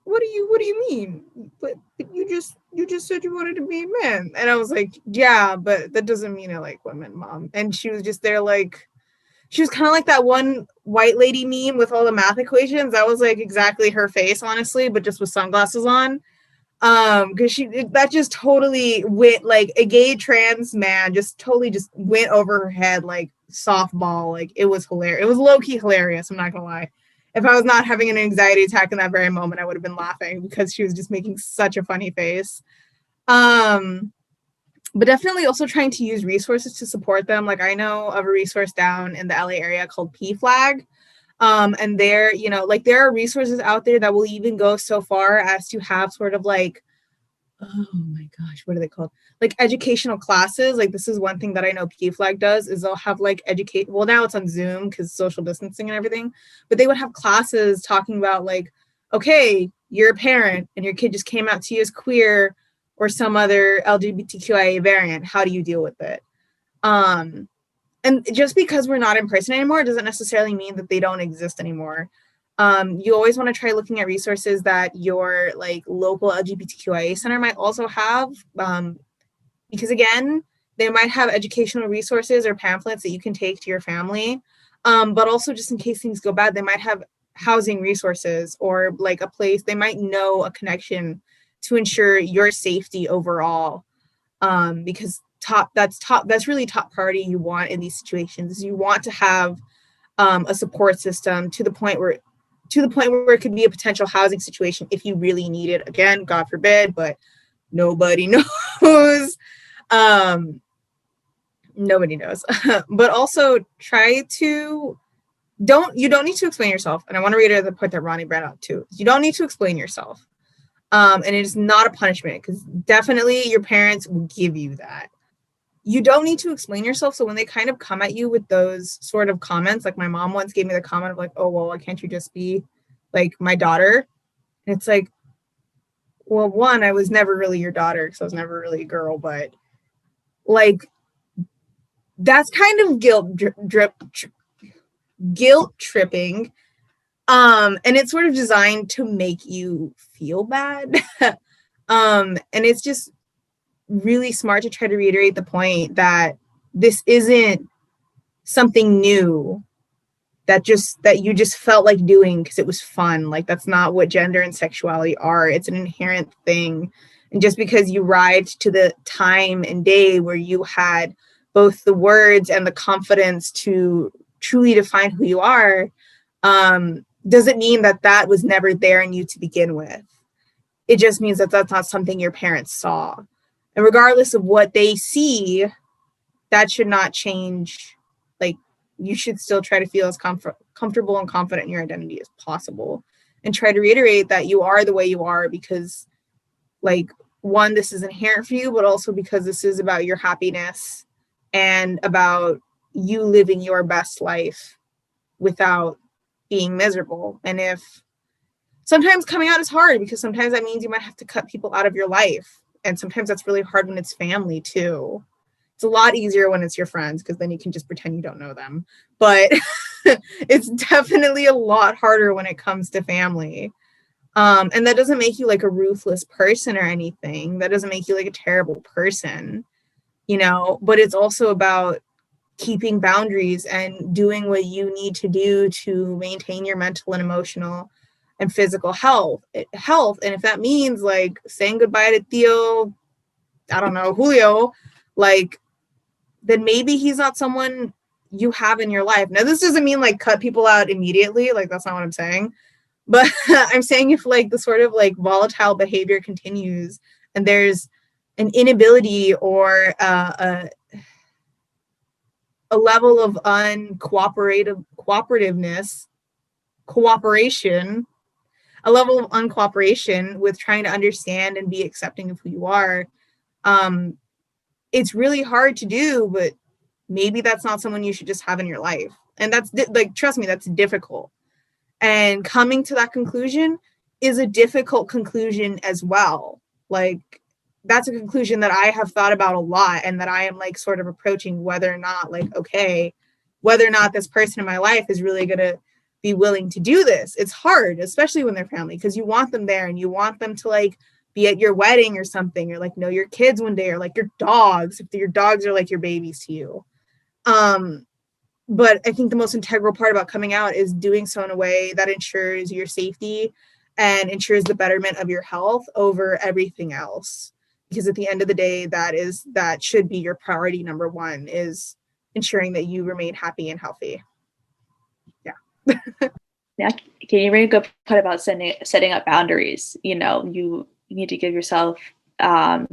Speaker 5: what do you mean? But you just said you wanted to be a man. And I was like, yeah, but that doesn't mean I like women, Mom. And she was just there like, she was kind of like that one white lady meme with all the math equations. That was like exactly her face, honestly, but just with sunglasses on. Because that just totally went, like, a gay trans man just totally just went over her head like softball. Like, it was hilarious. It was low-key hilarious, I'm not gonna lie. If I was not having an anxiety attack in that very moment, I would have been laughing because she was just making such a funny face. But definitely also trying to use resources to support them. Like, I know of a resource down in the LA area called PFLAG. And there, you know, like there are resources out there that will even go so far as to have sort of like, oh my gosh, what are they called? Like educational classes. Like this is one thing that I know PFLAG does is they'll have like well, now it's on Zoom because social distancing and everything, but they would have classes talking about like, okay, you're a parent and your kid just came out to you as queer or some other LGBTQIA variant. How do you deal with it? And just because we're not in person anymore doesn't necessarily mean that they don't exist anymore. You always want to try looking at resources that your like local LGBTQIA center might also have, because again, they might have educational resources or pamphlets that you can take to your family, but also just in case things go bad, they might have housing resources or like a place, they might know a connection to ensure your safety overall, because that's really top priority you want in these situations. You want to have a support system to the point where it could be a potential housing situation if you really need it. Again, God forbid, but nobody knows. Nobody knows. But also try to you don't need to explain yourself. And I want to reiterate the point that Ronnie brought out too. You don't need to explain yourself. And it is not a punishment because definitely your parents will give you that. You don't need to explain yourself. So when they kind of come at you with those sort of comments, like my mom once gave me the comment of like, oh, well, why can't you just be like my daughter? And it's like, well, one, I was never really your daughter because I was never really a girl, but like, that's kind of guilt tripping. And it's sort of designed to make you feel bad. And it's just really smart to try to reiterate the point that this isn't something new that you just felt like doing because it was fun. Like that's not what gender and sexuality are. It's an inherent thing. And just because you arrived to the time and day where you had both the words and the confidence to truly define who you are, doesn't mean that was never there in you to begin with. It just means that that's not something your parents saw. And regardless of what they see, that should not change. Like, you should still try to feel as comfortable and confident in your identity as possible. And try to reiterate that you are the way you are because, like, one, this is inherent for you, but also because this is about your happiness and about you living your best life without being miserable. And if sometimes coming out is hard because sometimes that means you might have to cut people out of your life. And sometimes that's really hard when it's family too. It's a lot easier when it's your friends because then you can just pretend you don't know them. But it's definitely a lot harder when it comes to family. And that doesn't make you like a ruthless person or anything. That doesn't make you like a terrible person, you know, but it's also about keeping boundaries and doing what you need to do to maintain your mental and emotional and physical health. And if that means like saying goodbye to Theo, I don't know, Julio, like, then maybe he's not someone you have in your life. Now, this doesn't mean like cut people out immediately. Like, that's not what I'm saying. But I'm saying if like the sort of like volatile behavior continues and there's an inability or a level of cooperativeness, cooperation, a level of uncooperation with trying to understand and be accepting of who you are, it's really hard to do, but maybe that's not someone you should just have in your life. And that's like, trust me, that's difficult. And coming to that conclusion is a difficult conclusion as well. Like, that's a conclusion that I have thought about a lot and that I am like sort of approaching whether or not like, okay, whether or not this person in my life is really going to be willing to do this. It's hard, especially when they're family, because you want them there and you want them to like be at your wedding or something, or like know your kids one day, or like your dogs, if your dogs are like your babies to you. But I think the most integral part about coming out is doing so in a way that ensures your safety and ensures the betterment of your health over everything else. Because at the end of the day, that should be your priority number one, is ensuring that you remain happy and healthy. Yeah.
Speaker 1: Yeah, can you bring a good point about setting up boundaries? You know, you need to give yourself a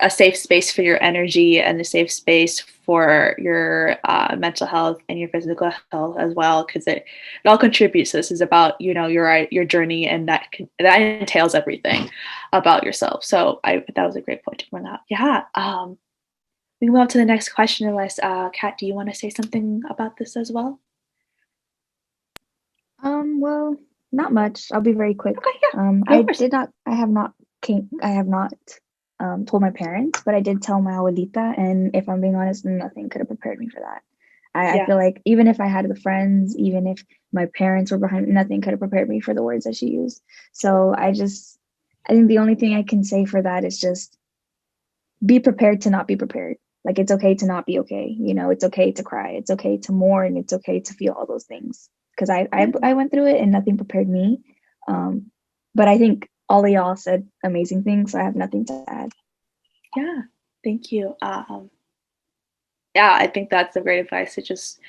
Speaker 1: safe space for your energy and a safe space for your mental health and your physical health as well, because it all contributes. This is about, you know, your journey, and that entails everything about yourself. So that was a great point to bring up. Yeah. We can move on to the next question, unless Kat, do you want to say something about this as well?
Speaker 3: Well, not much. I'll be very quick.
Speaker 1: Okay, yeah.
Speaker 3: I have not told my parents, but I did tell my abuelita, and if I'm being honest, nothing could have prepared me for that. I feel like even if I had the friends, even if my parents were behind, nothing could have prepared me for the words that she used. So I think the only thing I can say for that is just be prepared to not be prepared. Like, it's okay to not be okay. You know, it's okay to cry. It's okay to mourn. It's okay to feel all those things. Because I went through it and nothing prepared me. But I think all of y'all said amazing things, so I have nothing to add.
Speaker 1: Yeah, thank you. Yeah, I think that's a great advice, to just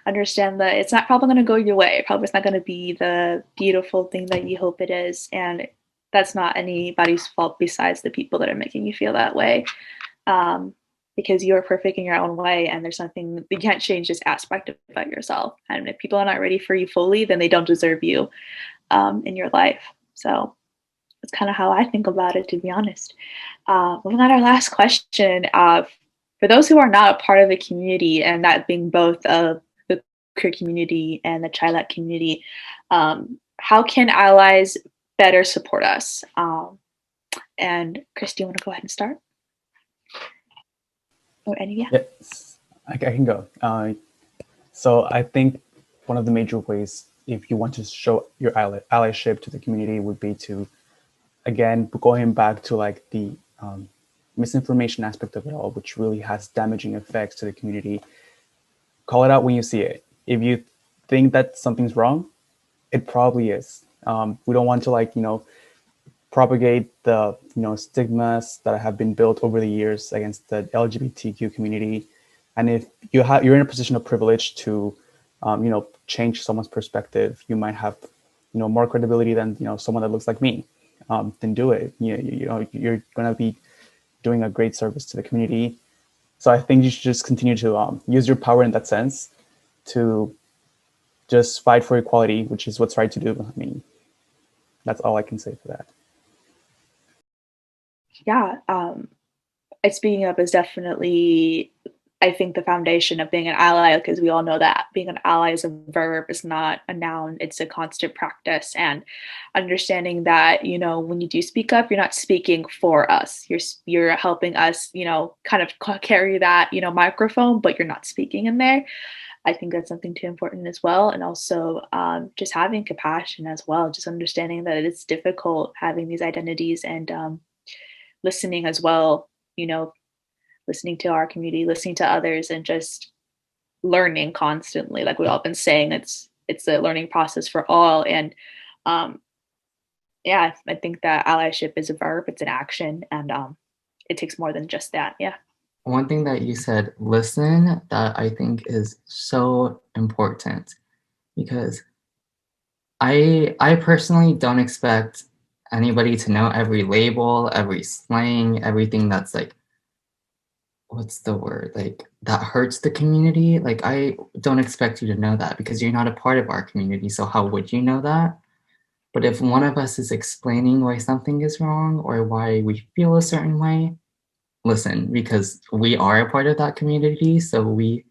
Speaker 1: understand that it's not probably going to go your way. Probably it's not going to be the beautiful thing that you hope it is. And that's not anybody's fault besides the people that are making you feel that way. Because you're perfect in your own way, and there's nothing, you can't change this aspect about yourself. And if people are not ready for you fully, then they don't deserve you in your life. So that's kind of how I think about it, to be honest. Moving on to our last question. For those who are not a part of the community, and that being both the queer community and the ChiLat community, how can allies better support us? And Chris, do you want to go ahead and start? Or any? Yeah.
Speaker 4: Yes, I can go. So I think one of the major ways, if you want to show your allyship to the community, would be to, again, going back to like the misinformation aspect of it all, which really has damaging effects to the community. Call it out when you see it. If you think that something's wrong, it probably is. We don't want to propagate the stigmas that have been built over the years against the LGBTQ community. And if you're in a position of privilege to change someone's perspective, you might have more credibility than someone that looks like me. Then do it. You're going to be doing a great service to the community. So I think you should just continue to use your power in that sense to just fight for equality, which is what's right to do. I mean, that's all I can say for that.
Speaker 1: Yeah, speaking up is definitely, I think, the foundation of being an ally, because we all know that being an ally is a verb, it's not a noun, it's a constant practice. And understanding that, when you do speak up, you're not speaking for us, you're helping us, kind of carry that, microphone, but you're not speaking in there. I think that's something too important as well. And also just having compassion as well, just understanding that it's difficult having these identities, and listening as well, listening to our community, listening to others, and just learning constantly. Like we've all been saying, it's a learning process for all. And yeah, I think that allyship is a verb, it's an action, and it takes more than just that. Yeah.
Speaker 2: One thing that you said, listen, that I think is so important, because I personally don't expect anybody to know every label, every slang, everything that's like, what's the word? Like that hurts the community. Like I don't expect you to know that because you're not a part of our community. So how would you know that? But if one of us is explaining why something is wrong or why we feel a certain way, listen, because we are a part of that community, so we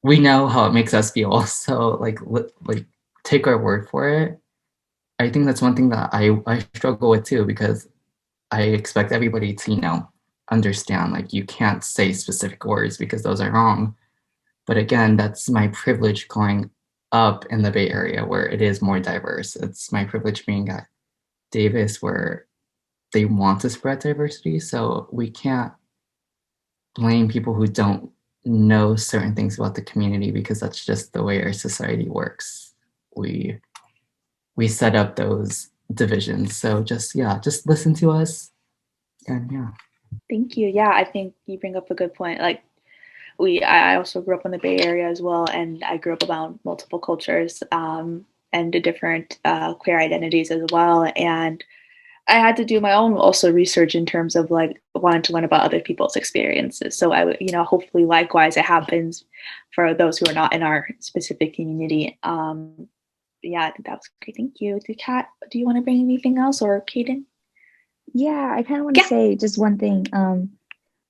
Speaker 2: know how it makes us feel. So like take our word for it. I think that's one thing that I struggle with too, because I expect everybody to, understand, like you can't say specific words because those are wrong. But again, that's my privilege growing up in the Bay Area where it is more diverse. It's my privilege being at Davis where they want to spread diversity. So we can't blame people who don't know certain things about the community because that's just the way our society works. We set up those divisions. So just listen to us. And yeah.
Speaker 1: Thank you. Yeah, I think you bring up a good point. Like I also grew up in the Bay Area as well, and I grew up around multiple cultures and the different queer identities as well. And I had to do my own also research in terms of like wanting to learn about other people's experiences. So I would, hopefully likewise it happens for those who are not in our specific community. Yeah, I think that was great. Thank you. Kat, do you want to bring anything else, or Kaden?
Speaker 3: Yeah, I kind of want to say just one thing.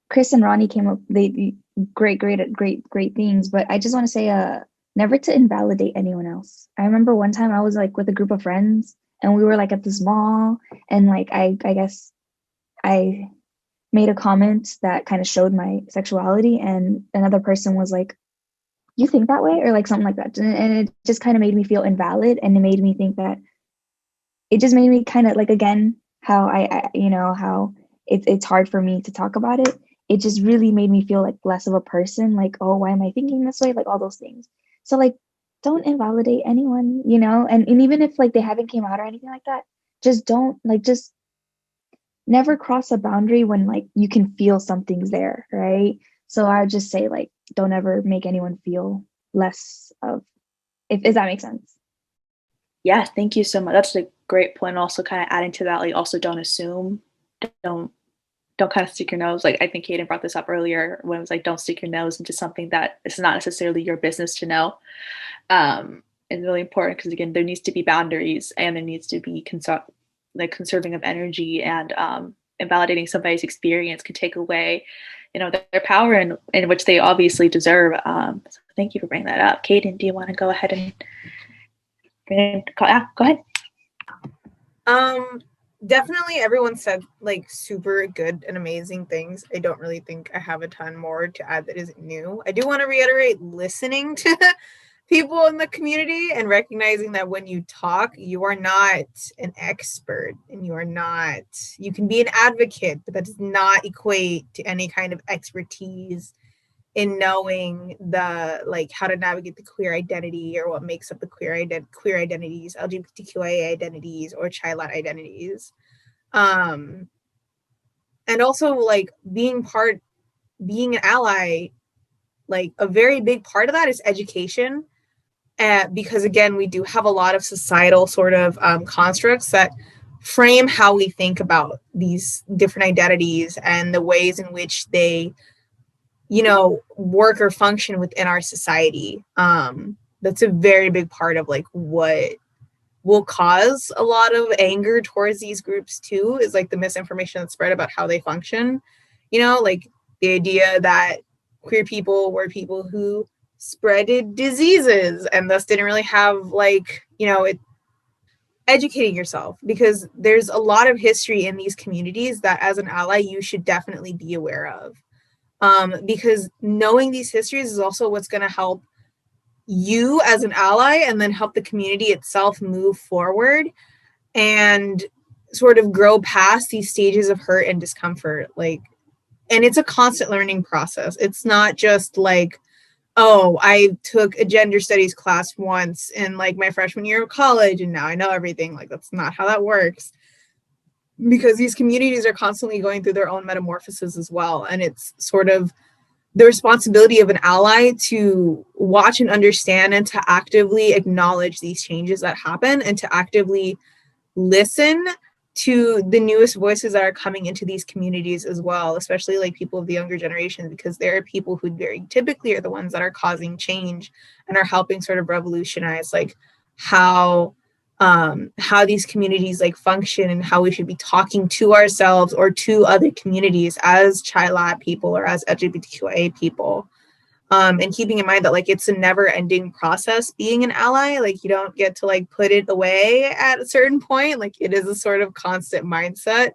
Speaker 3: Chris and Ronnie came up, they great things, but I just want to say never to invalidate anyone else. I remember one time I was like with a group of friends and we were like at this mall, and like I guess I made a comment that kind of showed my sexuality, and another person was like, you think that way, or like something like that, and it just kind of made me feel invalid, and it made me think that it just made me kind of like, again, how I how it's hard for me to talk about it. It just really made me feel like less of a person, like, oh, why am I thinking this way, like all those things. So like, don't invalidate anyone, and even if like they haven't came out or anything like that, just don't like, just never cross a boundary when like you can feel something's there, right? So I would just say, like, don't ever make anyone feel less of, if that makes sense.
Speaker 1: Yeah, thank you so much. That's a great point. Also kind of adding to that, like also don't assume, don't kind of stick your nose. Like I think Kaden brought this up earlier when it was like, don't stick your nose into something that is not necessarily your business to know. It's really important because again, there needs to be boundaries, and there needs to be conserving of energy, and invalidating somebody's experience can take away, their power in which they obviously deserve. So thank you for bringing that up. Kaden, do you want to go ahead and go ahead?
Speaker 5: Definitely everyone said like super good and amazing things. I don't really think I have a ton more to add that isn't new. I do want to reiterate listening to people in the community and recognizing that when you talk, you are not an expert, and you can be an advocate, but that does not equate to any kind of expertise in knowing the like how to navigate the queer identity, or what makes up the queer identities, LGBTQIA identities, or ChiLat identities. And also like being an ally, like a very big part of that is education. Because again, we do have a lot of societal sort of constructs that frame how we think about these different identities and the ways in which they work or function within our society. That's a very big part of like what will cause a lot of anger towards these groups too, is like the misinformation that's spread about how they function. Like the idea that queer people were people who spreaded diseases and thus didn't really have like, educating yourself, because there's a lot of history in these communities that as an ally you should definitely be aware of. Because knowing these histories is also what's going to help you as an ally, and then help the community itself move forward and sort of grow past these stages of hurt and discomfort. And it's a constant learning process. It's not just like, oh, I took a gender studies class once in like my freshman year of college and now I know everything. Like, that's not how that works. Because these communities are constantly going through their own metamorphoses as well. And it's sort of the responsibility of an ally to watch and understand and to actively acknowledge these changes that happen and to actively listen to the newest voices that are coming into these communities as well, especially like people of the younger generation, because there are people who very typically are the ones that are causing change and are helping sort of revolutionize like how these communities like function and how we should be talking to ourselves or to other communities as ChiLat people or as LGBTQIA people. And keeping in mind that like it's a never ending process being an ally. Like you don't get to like put it away at a certain point. Like it is a sort of constant mindset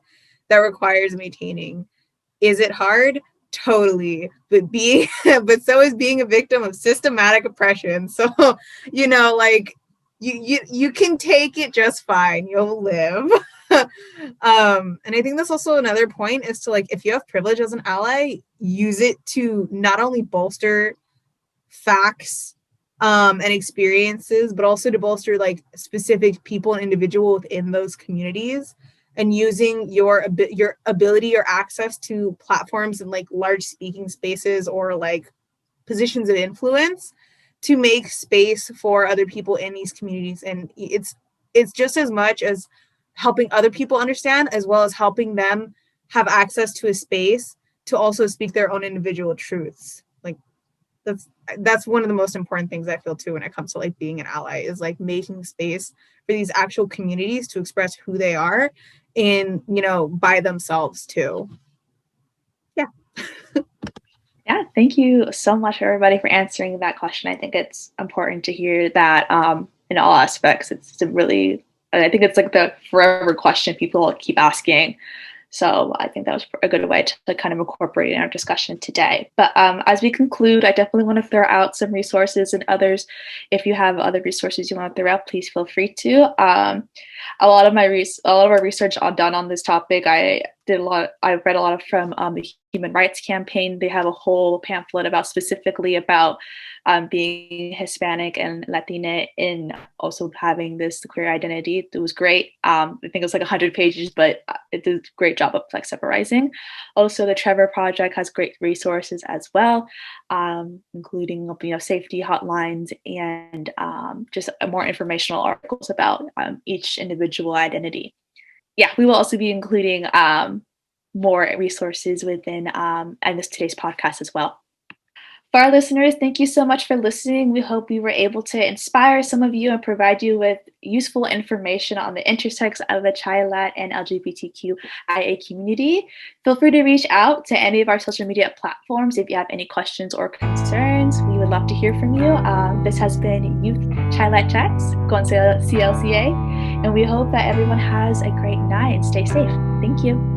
Speaker 5: that requires maintaining. Is it hard? Totally. But but so is being a victim of systematic oppression. So, you know, like you can take it just fine. You'll live. And I think that's also another point is to like, if you have privilege as an ally, use it to not only bolster facts and experiences, but also to bolster like specific people and individual within those communities, and using your ability or access to platforms and like large speaking spaces or like positions of influence to make space for other people in these communities. And it's just as much as helping other people understand as well as helping them have access to a space to also speak their own individual truths. Like that's one of the most important things I feel too when it comes to like being an ally is like making space for these actual communities to express who they are in, you know, by themselves too. Yeah.
Speaker 1: Yeah, thank you so much, everybody, for answering that question. I think it's important to hear that in all aspects. It's a really, I think it's like the forever question people keep asking. So I think that was a good way to kind of incorporate in our discussion today. But as we conclude, I definitely want to throw out some resources and others. If you have other resources you want to throw out, please feel free to. A lot of our research done on this topic, I read a lot from the Human Rights Campaign. They have a whole pamphlet about specifically about being Hispanic and Latina and also having this queer identity. It was great. I think it was like 100 pages, but it did a great job of like summarizing. Also, the Trevor Project has great resources as well, including safety hotlines and just more informational articles about each individual identity. Yeah, we will also be including more resources within and today's podcast as well. For our listeners, thank you so much for listening. We hope we were able to inspire some of you and provide you with useful information on the intersex of the ChiLat and LGBTQIA community. Feel free to reach out to any of our social media platforms if you have any questions or concerns. We would love to hear from you. This has been Youth ChiLat Chats, con CLCA, and we hope that everyone has a great night and stay safe. Thank you.